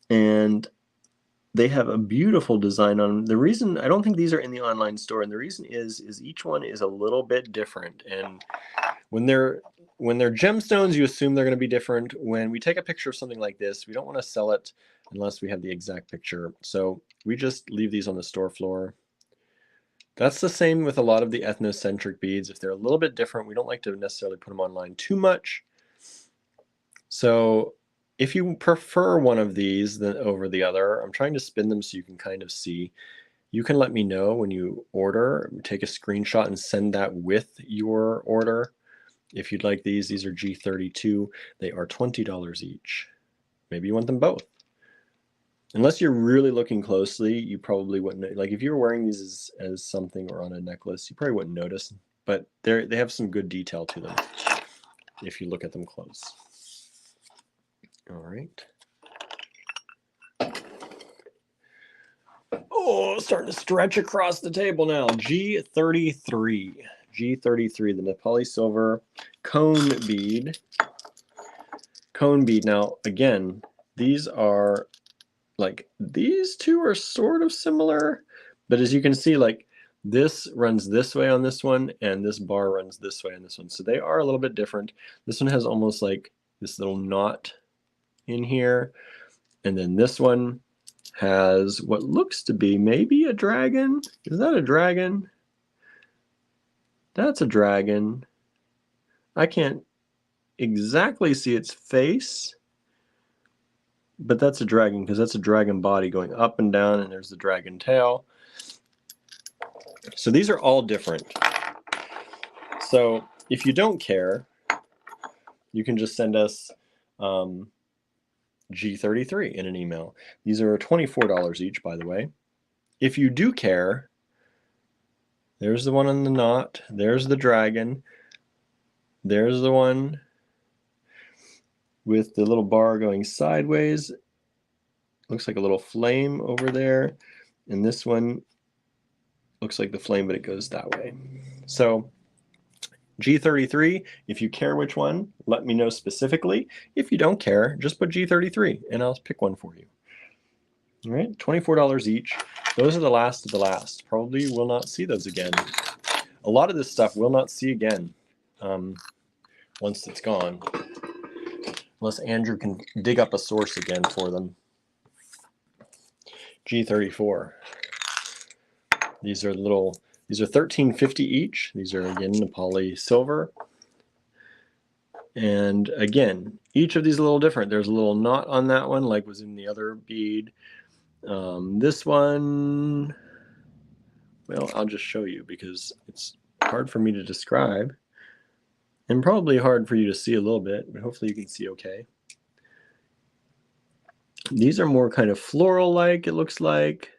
And they have a beautiful design on them. The reason I don't think these are in the online store, and the reason is each one is a little bit different. And when they're gemstones, you assume they're going to be different. When we take a picture of something like this, we don't want to sell it unless we have the exact picture. So we just leave these on the store floor. That's the same with a lot of the ethnocentric beads. If they're a little bit different, we don't like to necessarily put them online too much. So if you prefer one of these over the other, I'm trying to spin them so you can kind of see. You can let me know when you order. Take a screenshot and send that with your order. If you'd like these are G32. They are $20 each. Maybe you want them both. Unless you're really looking closely, you probably wouldn't. Like if you were wearing these as something or on a necklace, you probably wouldn't notice. But they have some good detail to them if you look at them close. All right. Oh, starting to stretch across the table now. G33. G33, the Nepali silver cone bead. Cone bead. Now, again, these are like, these two are sort of similar, but as you can see, like this runs this way on this one, and this bar runs this way on this one. So they are a little bit different. This one has almost like this little knot in here, and then this one has what looks to be maybe a dragon. Is that a dragon? That's a dragon. I can't exactly see its face, but that's a dragon because that's a dragon body going up and down, and there's the dragon tail. So these are all different. So if you don't care, you can just send us G33 in an email. These are $24 each, by the way. If you do care, there's the one on the knot, there's the dragon, there's the one with the little bar going sideways. Looks like a little flame over there. And this one looks like the flame, but it goes that way. So G33, if you care which one, let me know specifically. If you don't care, just put G33 and I'll pick one for you. All right, $24 each. Those are the last of the last. Probably will not see those again. A lot of this stuff we'll not see again once it's gone. Unless Andrew can dig up a source again for them. G34. These are $13.50 each. These are again Nepali silver. And again, each of these are a little different. There's a little knot on that one, like was in the other bead. This one, well, I'll just show you because it's hard for me to describe. And probably hard for you to see a little bit, but hopefully you can see okay. These are more kind of floral-like, it looks like.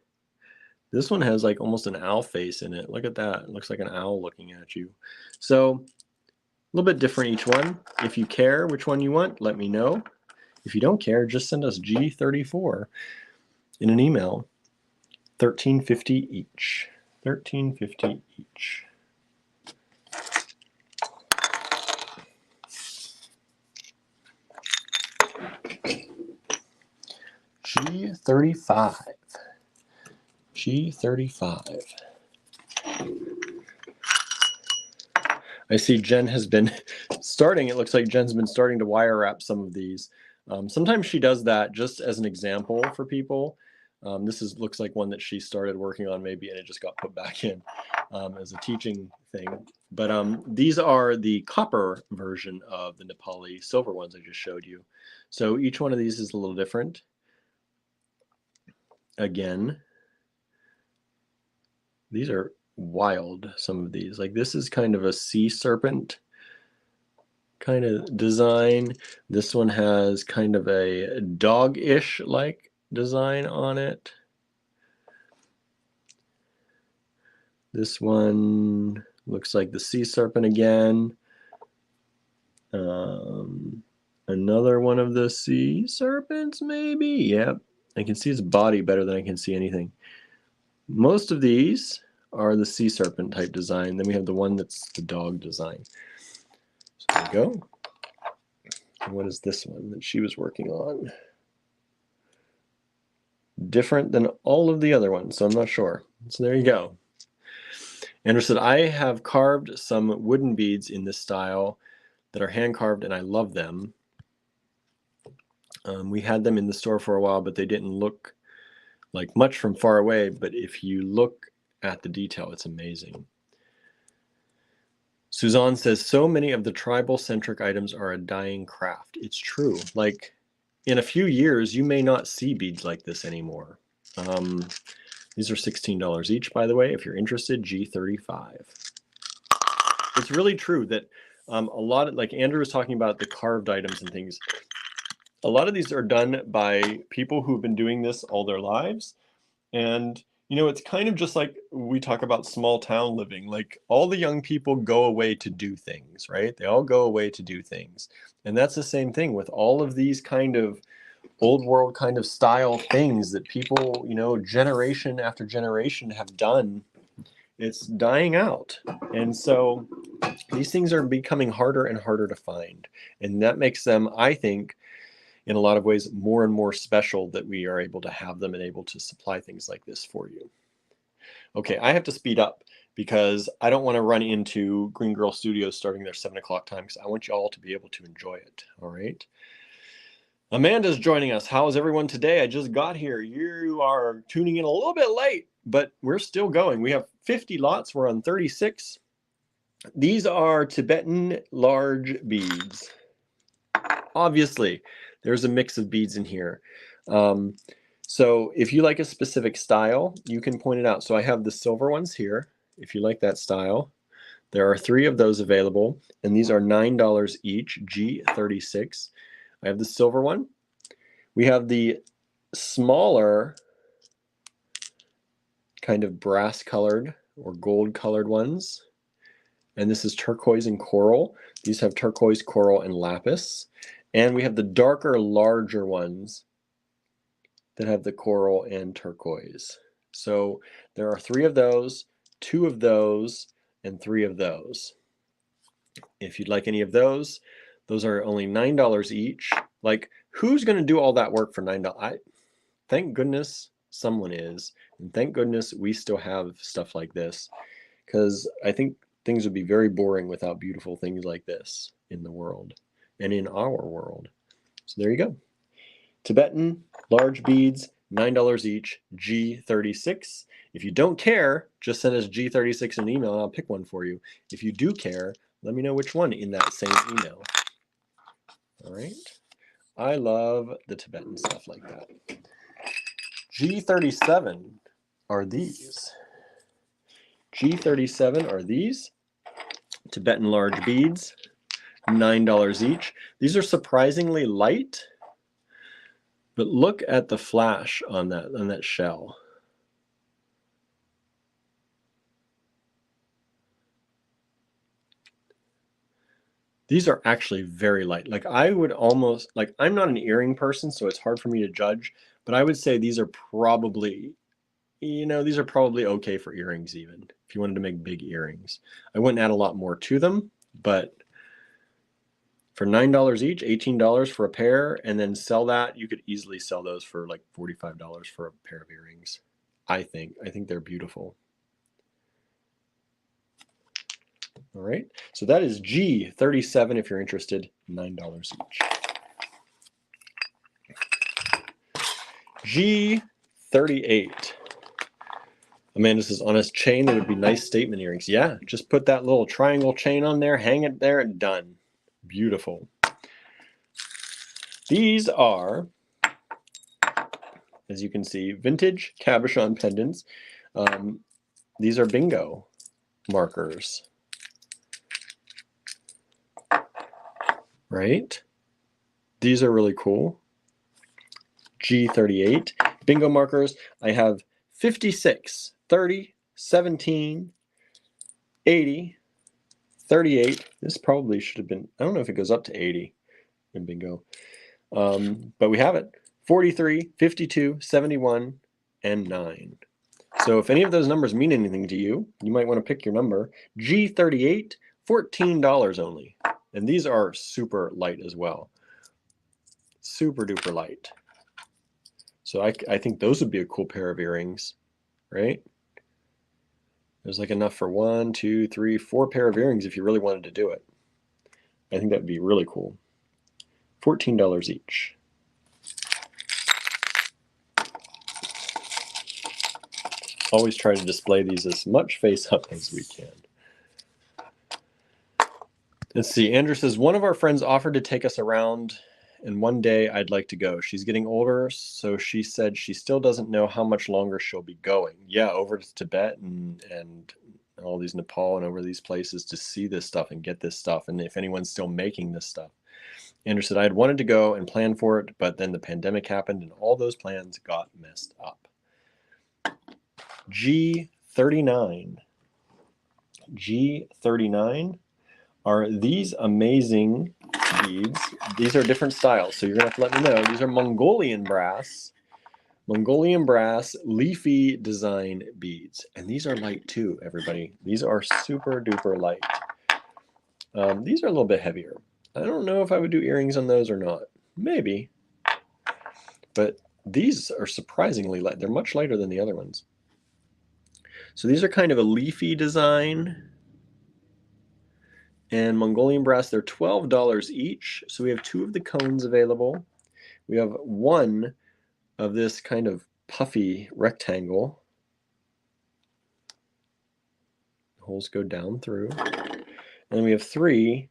This one has like almost an owl face in it. Look at that. It looks like an owl looking at you. So a little bit different each one. If you care which one you want, let me know. If you don't care, just send us G34 in an email. $13.50 each. $13.50 each. G35. G35. I see Jen has been starting, it looks like Jen's been starting to wire wrap some of these. Sometimes she does that just as an example for people. This looks like one that she started working on maybe and it just got put back in as a teaching thing. But these are the copper version of the Nepali silver ones I just showed you. So each one of these is a little different. Again, these are wild, some of these. Like this is kind of a sea serpent kind of design. This one has kind of a dog-ish like design on it. This one looks like the sea serpent again. Another one of the sea serpents, maybe? Yep. I can see its body better than I can see anything. Most of these are the sea serpent type design. Then we have the one that's the dog design. So there we go. And what is this one that she was working on? Different than all of the other ones, so I'm not sure. So there you go. Andrew said, I have carved some wooden beads in this style that are hand carved, and I love them. We had them in the store for a while, but they didn't look like much from far away. But if you look at the detail, it's amazing. Suzanne says, so many of the tribal-centric items are a dying craft. It's true. Like, in a few years, you may not see beads like this anymore. These are $16 each, by the way. If you're interested, G35. It's really true that a lot of, like Andrew was talking about the carved items and things, a lot of these are done by people who've been doing this all their lives. And, you know, it's kind of just like we talk about small town living. Like all the young people go away to do things, right? They all go away to do things. And that's the same thing with all of these kind of old world kind of style things that people, you know, generation after generation have done. It's dying out. And so these things are becoming harder and harder to find. And that makes them, I think, in a lot of ways, more and more special that we are able to have them and able to supply things like this for you. Okay, I have to speed up because I don't want to run into Green Girl Studios starting their 7 o'clock time because I want you all to be able to enjoy it. All right. Amanda's joining us. How is everyone today? I just got here. You are tuning in a little bit late, but we're still going. We have 50 lots. We're on 36. These are Tibetan large beads. Obviously, there's a mix of beads in here. So if you like a specific style, you can point it out. So I have the silver ones here. If you like that style, there are 3 of those available, and these are $9 each, G36. I have the silver one. We have the smaller kind of brass colored or gold colored ones. And this is turquoise and coral. These have turquoise, coral, and lapis. And we have the darker, larger ones that have the coral and turquoise. So there are 3 of those, 2 of those, and 3 of those. If you'd like any of those are only $9 each. Like, who's going to do all that work for $9? Thank goodness someone is, and thank goodness we still have stuff like this, because I think things would be very boring without beautiful things like this in the world and in our world. So there you go. Tibetan large beads, $9 each, G36. If you don't care, just send us G36 in an email and I'll pick one for you. If you do care, let me know which one in that same email. All right. I love the Tibetan stuff like that. G37 are these. G37 are these. Tibetan large beads, $9 each. These are surprisingly light, but look at the flash on that shell. These are actually very light. Like I would almost, like I'm not an earring person, so it's hard for me to judge, but I would say these are probably, you know, these are probably okay for earrings even, if you wanted to make big earrings. I wouldn't add a lot more to them, but for $9 each, $18 for a pair, and then sell that, you could easily sell those for like $45 for a pair of earrings. I think they're beautiful. All right, so that is G37 if you're interested, $9 each. G38. Amanda says, on a chain, there would be nice statement earrings. Yeah, just put that little triangle chain on there, hang it there, and done. Beautiful. These are, as you can see, vintage cabochon pendants. These are bingo markers, right? These are really cool. G38 bingo markers. I have 56, 30, 17, 80, 38. This probably should have been, I don't know if it goes up to 80 in bingo. But we have it. 43, 52, 71, and 9. So if any of those numbers mean anything to you, you might want to pick your number. G38, $14 only. And these are super light as well. Super duper light. So I think those would be a cool pair of earrings, right? There's like enough for 1, 2, 3, 4 pair of earrings if you really wanted to do it. I think that would be really cool. $14 each. Always try to display these as much face up as we can. Let's see, Andrew says, one of our friends offered to take us around, and one day I'd like to go. She's getting older, so she said she still doesn't know how much longer she'll be going. Yeah, over to Tibet and all these Nepal and over these places to see this stuff and get this stuff, and if anyone's still making this stuff. Andrew said, I had wanted to go and plan for it, but then the pandemic happened and all those plans got messed up. G39. G39 are these amazing beads. These are different styles, so you're going to have to let me know. These are Mongolian brass leafy design beads. And these are light too, everybody. These are super duper light. These are a little bit heavier. I don't know if I would do earrings on those or not. Maybe. But these are surprisingly light. They're much lighter than the other ones. So these are kind of a leafy design. And Mongolian brass, they're $12 each. So we have 2 of the cones available. We have 1 of this kind of puffy rectangle. The holes go down through. And then we have 3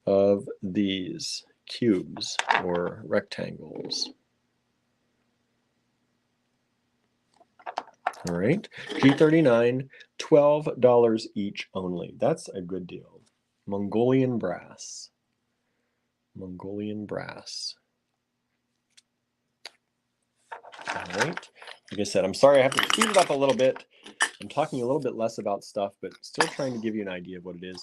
of these cubes or rectangles. All right, G39, $12 each only. That's a good deal. Mongolian brass. Mongolian brass. All right. Like I said, I'm sorry I have to speed it up a little bit. I'm talking a little bit less about stuff, but still trying to give you an idea of what it is.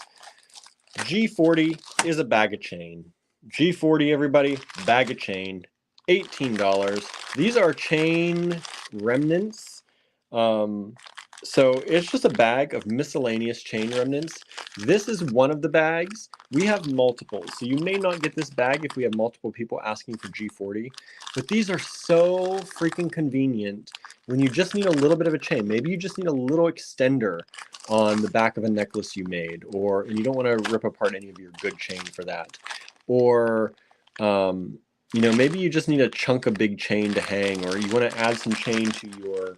G40 is a bag of chain. G40, everybody, bag of chain, $18. These are chain remnants. So it's just a bag of miscellaneous chain remnants. This is one of the bags. We have multiple, so you may not get this bag if we have multiple people asking for G40, but these are so freaking convenient when you just need a little bit of a chain. Maybe you just need a little extender on the back of a necklace you made, and you don't want to rip apart any of your good chain for that. Or, you know, maybe you just need a chunk of big chain to hang, or you want to add some chain to your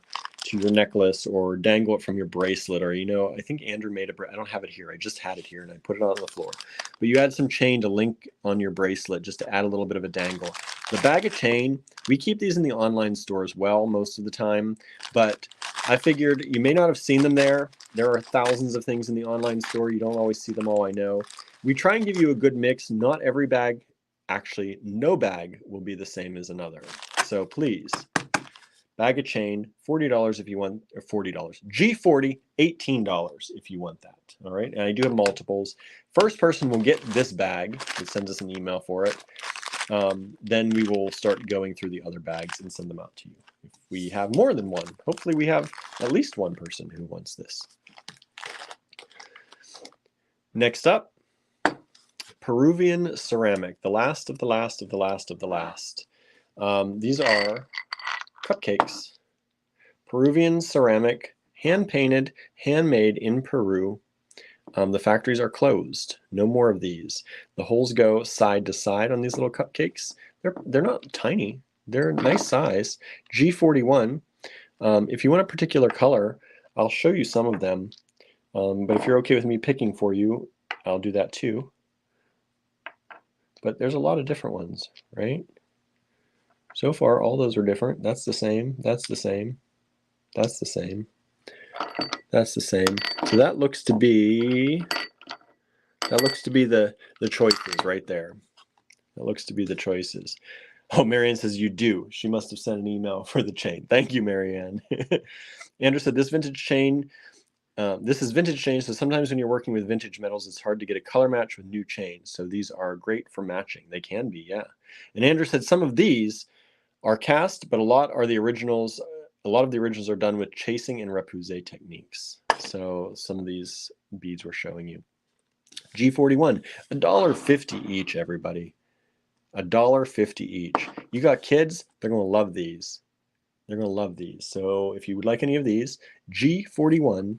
necklace or dangle it from your bracelet, or, you know, I think Andrew made I don't have it here. I just had it here and I put it on the floor. But you add some chain to link on your bracelet just to add a little bit of a dangle. The bag of chain, we keep these in the online store as well most of the time, but I figured you may not have seen them there. There are thousands of things in the online store. You don't always see them all, I know. We try and give you a good mix. Not every bag, actually, no bag will be the same as another. So please, bag of chain, $40 if you want, or $40. G40, $18 if you want that. All right, and I do have multiples. First person will get this bag. It sends us an email for it. Then we will start going through the other bags and send them out to you. If we have more than one, hopefully we have at least one person who wants this. Next up, Peruvian Ceramic, the last of the last of the last of the last. These are cupcakes. Peruvian Ceramic, hand-painted, handmade in Peru. The factories are closed. No more of these. The holes go side to side on these little cupcakes. They're not tiny. They're a nice size. G41. If you want a particular color, I'll show you some of them. But if you're okay with me picking for you, I'll do that too. But there's a lot of different ones, right? So far, all those are different. That's the same. That's the same. That's the same. That's the same. So that looks to be the choices right there. That looks to be the choices. Oh, Marianne says you do. She must have sent an email for the chain. Thank you, Marianne. Andrew said this vintage chain, this is vintage chain, so sometimes when you're working with vintage metals, it's hard to get a color match with new chains. So these are great for matching. They can be, yeah. And Andrew said some of these are cast, but a lot are the originals. A lot of the originals are done with chasing and repoussé techniques. So some of these beads we're showing you. G41, $1.50 each, everybody. $1.50 each. You got kids, they're going to love these. They're going to love these. So if you would like any of these, G41,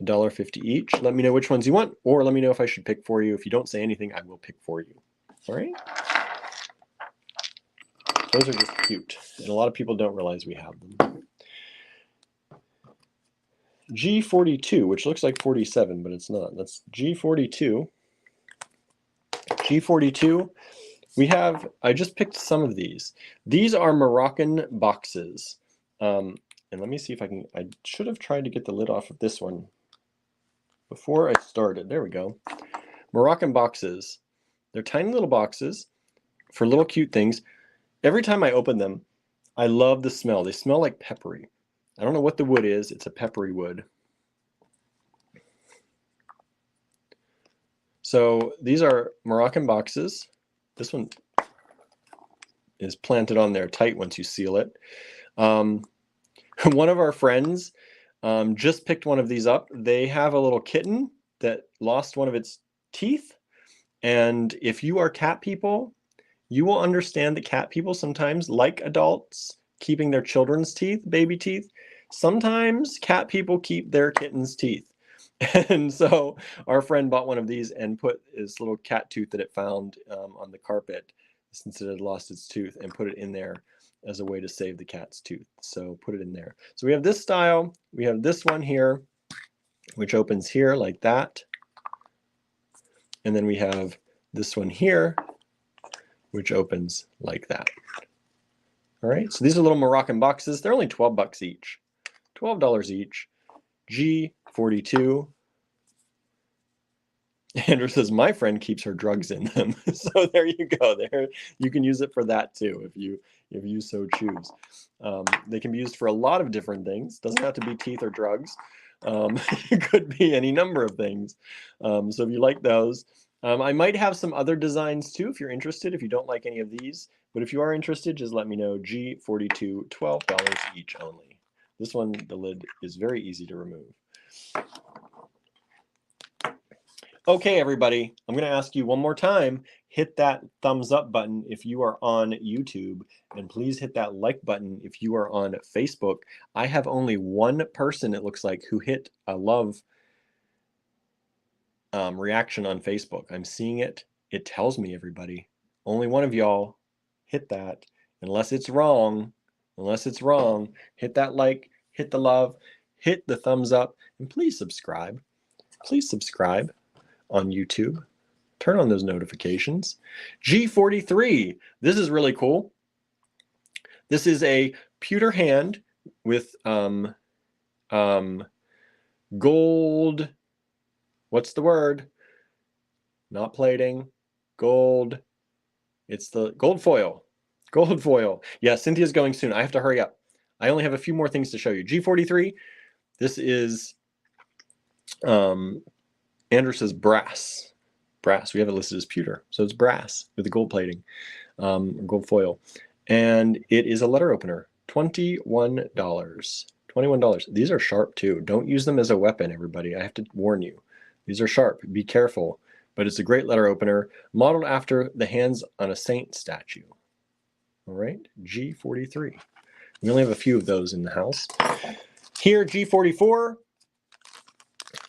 $1.50 each. Let me know which ones you want, or let me know if I should pick for you. If you don't say anything, I will pick for you. All right? Those are just cute, and a lot of people don't realize we have them. G42, which looks like 47, but it's not. That's G42. G42, we have, I just picked some of these. These are Moroccan boxes. And let me see if I can, I should have tried to get the lid off of this one before I started. There we go. Moroccan boxes. They're tiny little boxes for little cute things. Every time I open them, I love the smell. They smell like peppery. I don't know what the wood is. It's a peppery wood. So these are Moroccan boxes. This one is planted on there tight once you seal it. One of our friends just picked one of these up. They have a little kitten that lost one of its teeth. And if you are cat people, you will understand that cat people sometimes, like adults, keeping their children's teeth, baby teeth. Sometimes cat people keep their kittens' teeth. And so our friend bought one of these and put his little cat tooth that it found on the carpet, since it had lost its tooth, and put it in there as a way to save the cat's tooth. So put it in there. So we have this style. We have this one here, which opens here like that. And then we have this one here, which opens like that. All right, so these are little Moroccan boxes. They're only 12 bucks each, $12 each. G42. Andrew says, my friend keeps her drugs in them. So there you go. There, you can use it for that too, if you so choose. They can be used for a lot of different things. Doesn't have to be teeth or drugs. It could be any number of things. So if you like those, I might have some other designs too, if you're interested, if you don't like any of these. But if you are interested, just let me know. G42, $12 each only. This one, the lid is very easy to remove. Okay, everybody, I'm going to ask you one more time, hit that thumbs up button if you are on YouTube, and please hit that like button if you are on Facebook. I have only one person, it looks like, who hit a love reaction on Facebook. I'm seeing it. It tells me, everybody. Only one of y'all hit that. Unless it's wrong, hit that like, hit the love, hit the thumbs up, and please subscribe. Please subscribe on YouTube. Turn on those notifications. G43. This is really cool. This is a pewter hand with gold. What's the word? Not plating. Gold. It's the gold foil. Gold foil. Yeah, Cynthia's going soon. I have to hurry up. I only have a few more things to show you. G43. This is Andrew says brass. Brass. We have it listed as pewter. So it's brass with the gold plating, gold foil. And it is a letter opener. $21. $21. These are sharp too. Don't use them as a weapon, everybody. I have to warn you. These are sharp. Be careful. But it's a great letter opener, modeled after the hands on a saint statue. All right, G43. We only have a few of those in the house. Here, G44.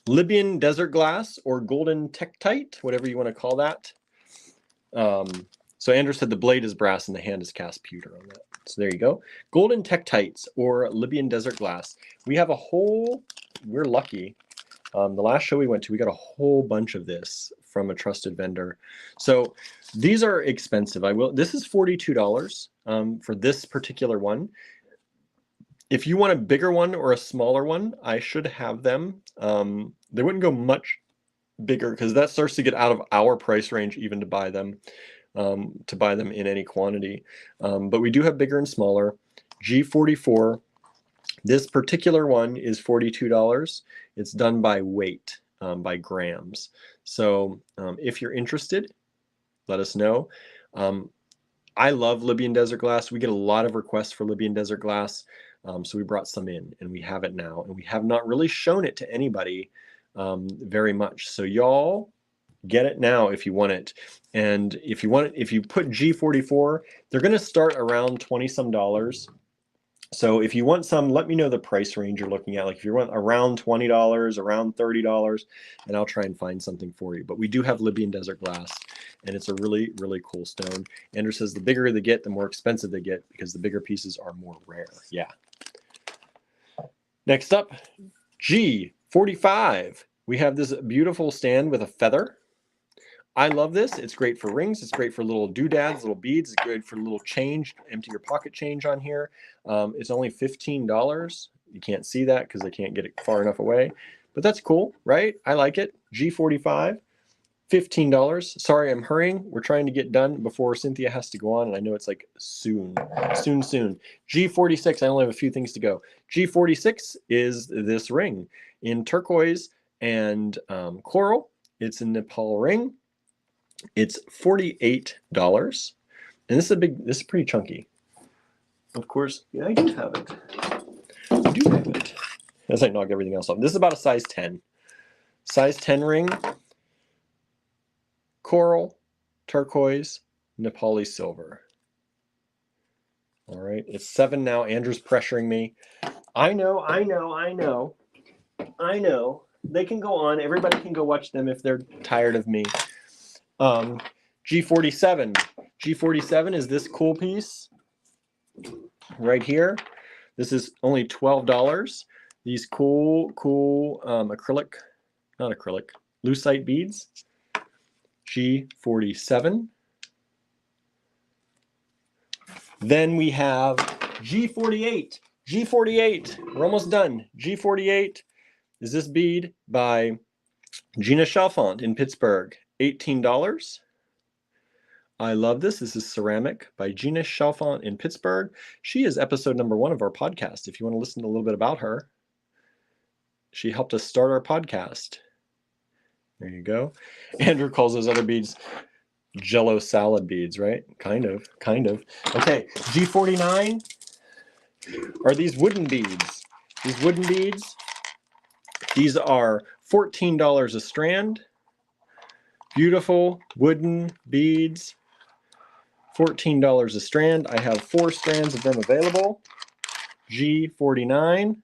Libyan desert glass or golden tektite, whatever you want to call that. So Andrew said the blade is brass and the hand is cast pewter on that. So there you go. Golden tektites or Libyan desert glass. We have a whole, we're lucky. The last show we went to, we got a whole bunch of this from a trusted vendor. So these are expensive. This is $42 for this particular one. If you want a bigger one or a smaller one, I should have them. They wouldn't go much bigger because that starts to get out of our price range even to buy them in any quantity. But we do have bigger and smaller. G44. This particular one is $42. It's done by weight, by grams. So if you're interested, let us know. I love Libyan desert glass. We get a lot of requests for Libyan desert glass. So we brought some in and we have it now. And we have not really shown it to anybody very much. So y'all get it now if you want it. And if you want it, if you put G44, they're going to start around 20 some dollars. So if you want some, let me know the price range you're looking at. Like if you want around $20, around $30, and I'll try and find something for you. But we do have Libyan desert glass, and it's a really, really cool stone. Andrew says the bigger they get, the more expensive they get because the bigger pieces are more rare. Yeah. Next up, G45. We have this beautiful stand with a feather. I love this. It's great for rings. It's great for little doodads, little beads. It's great for little change. Empty your pocket change on here. It's only $15. You can't see that because I can't get it far enough away. But that's cool, right? I like it. G45, $15. Sorry, I'm hurrying. We're trying to get done before Cynthia has to go on. And I know it's like soon. G46, I only have a few things to go. G46 is this ring in turquoise and coral. It's a Nepal ring. It's $48, and this is pretty chunky. Of course, yeah, I do have it. I do have it. As I knock everything else off. This is about a size 10. Size 10 ring. Coral, turquoise, Nepali silver. All right, it's 7 now. Andrew's pressuring me. I know. They can go on. Everybody can go watch them if they're tired of me. G47. G47 is this cool piece right here. This is only $12. These cool acrylic, not acrylic, lucite beads. G47. Then we have G48. G48. We're almost done. G48 is this bead by Gina Chalfant in Pittsburgh. $18. I love this. This is Ceramic by Gina Chalfant in Pittsburgh. She is episode number 1 of our podcast. If you want to listen to a little bit about her, she helped us start our podcast. There you go. Andrew calls those other beads Jello salad beads, right? Kind of. Okay, G49 are these wooden beads. These are $14 a strand. Beautiful wooden beads, $14 a strand. I have 4 strands of them available. G49.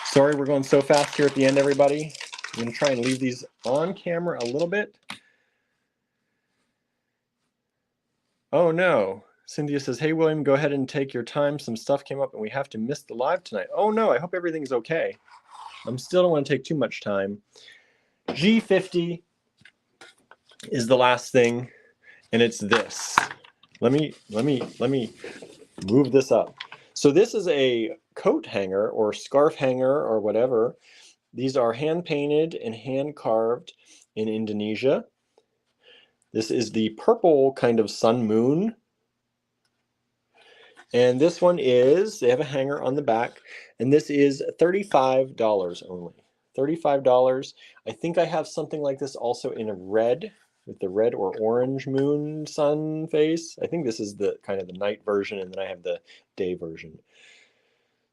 Sorry, we're going so fast here at the end, everybody. I'm going to try and leave these on camera a little bit. Oh no. Cynthia says, hey, William, go ahead and take your time. Some stuff came up and we have to miss the live tonight. Oh no, I hope everything's okay. I still don't want to take too much time. G50 is the last thing, and it's this. Let me move this up. So this is a coat hanger or scarf hanger or whatever. These are hand painted and hand carved in Indonesia. This is the purple kind of sun moon. And this one is, they have a hanger on the back, and this is $35 only. $35. I think I have something like this also in a red, with the red or orange moon sun face. I think this is the kind of the night version, and then I have the day version.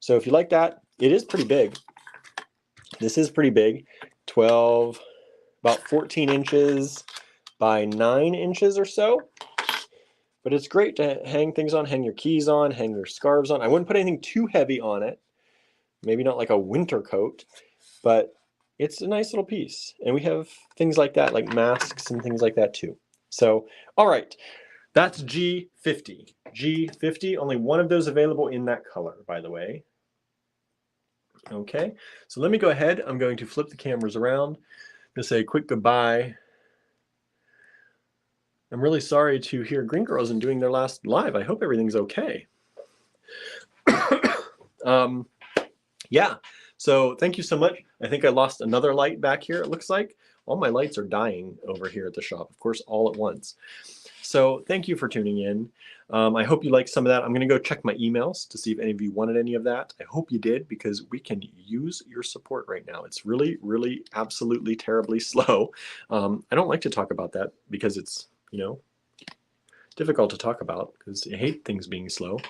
So if you like that, it is pretty big. This is pretty big. About 14 inches by 9 inches or so. But it's great to hang things on, hang your keys on, hang your scarves on. I wouldn't put anything too heavy on it. Maybe not like a winter coat, but it's a nice little piece. And we have things like that, like masks and things like that too. So, all right, that's G50. G50, only one of those available in that color, by the way. Okay, so let me go ahead. I'm going to flip the cameras around. I'm going to say a quick goodbye. I'm really sorry to hear Green Girls and doing their last live. I hope everything's okay. Yeah, so thank you so much. I think I lost another light back here, it looks like. All my lights are dying over here at the shop, of course, all at once. So thank you for tuning in. I hope you liked some of that. I'm going to go check my emails to see if any of you wanted any of that. I hope you did, because we can use your support right now. It's really, really, absolutely, terribly slow. I don't like to talk about that because it's, you know, difficult to talk about because I hate things being slow.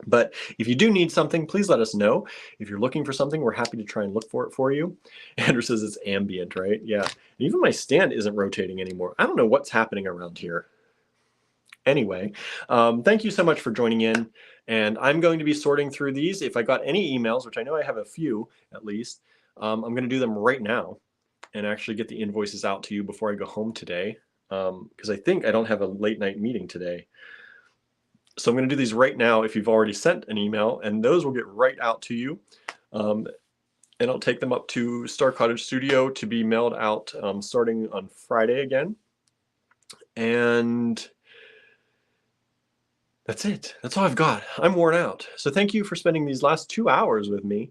But if you do need something, please let us know. If you're looking for something, we're happy to try and look for it for you. Andrew says it's ambient, right? Yeah. And even my stand isn't rotating anymore. I don't know what's happening around here. Anyway, thank you so much for joining in. And I'm going to be sorting through these. If I got any emails, which I know I have a few at least, I'm going to do them right now and actually get the invoices out to you before I go home today. Because I think I don't have a late night meeting today. So I'm going to do these right now if you've already sent an email, and those will get right out to you. And I'll take them up to Star Cottage Studio to be mailed out starting on Friday again. And that's it. That's all I've got. I'm worn out. So thank you for spending these last 2 hours with me.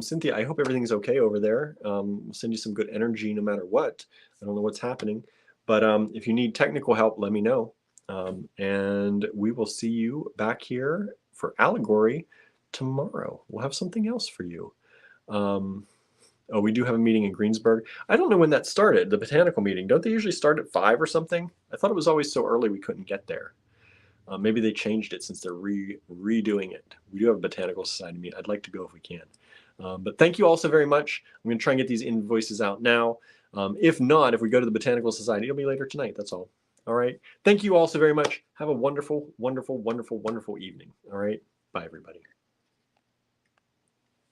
Cynthia, I hope everything's okay over there. We'll send you some good energy no matter what. I don't know what's happening. But if you need technical help, let me know. And we will see you back here for Allegory tomorrow. We'll have something else for you. Oh, we do have a meeting in Greensburg. I don't know when that started, the botanical meeting. Don't they usually start at 5 or something? I thought it was always so early we couldn't get there. Maybe they changed it since they're redoing it. We do have a Botanical Society meeting. I'd like to go if we can. But thank you all so very much. I'm going to try and get these invoices out now. If not, if we go to the Botanical Society, it'll be later tonight. That's all. All right. Thank you all so very much. Have a wonderful, wonderful, wonderful, wonderful evening. All right. Bye, everybody.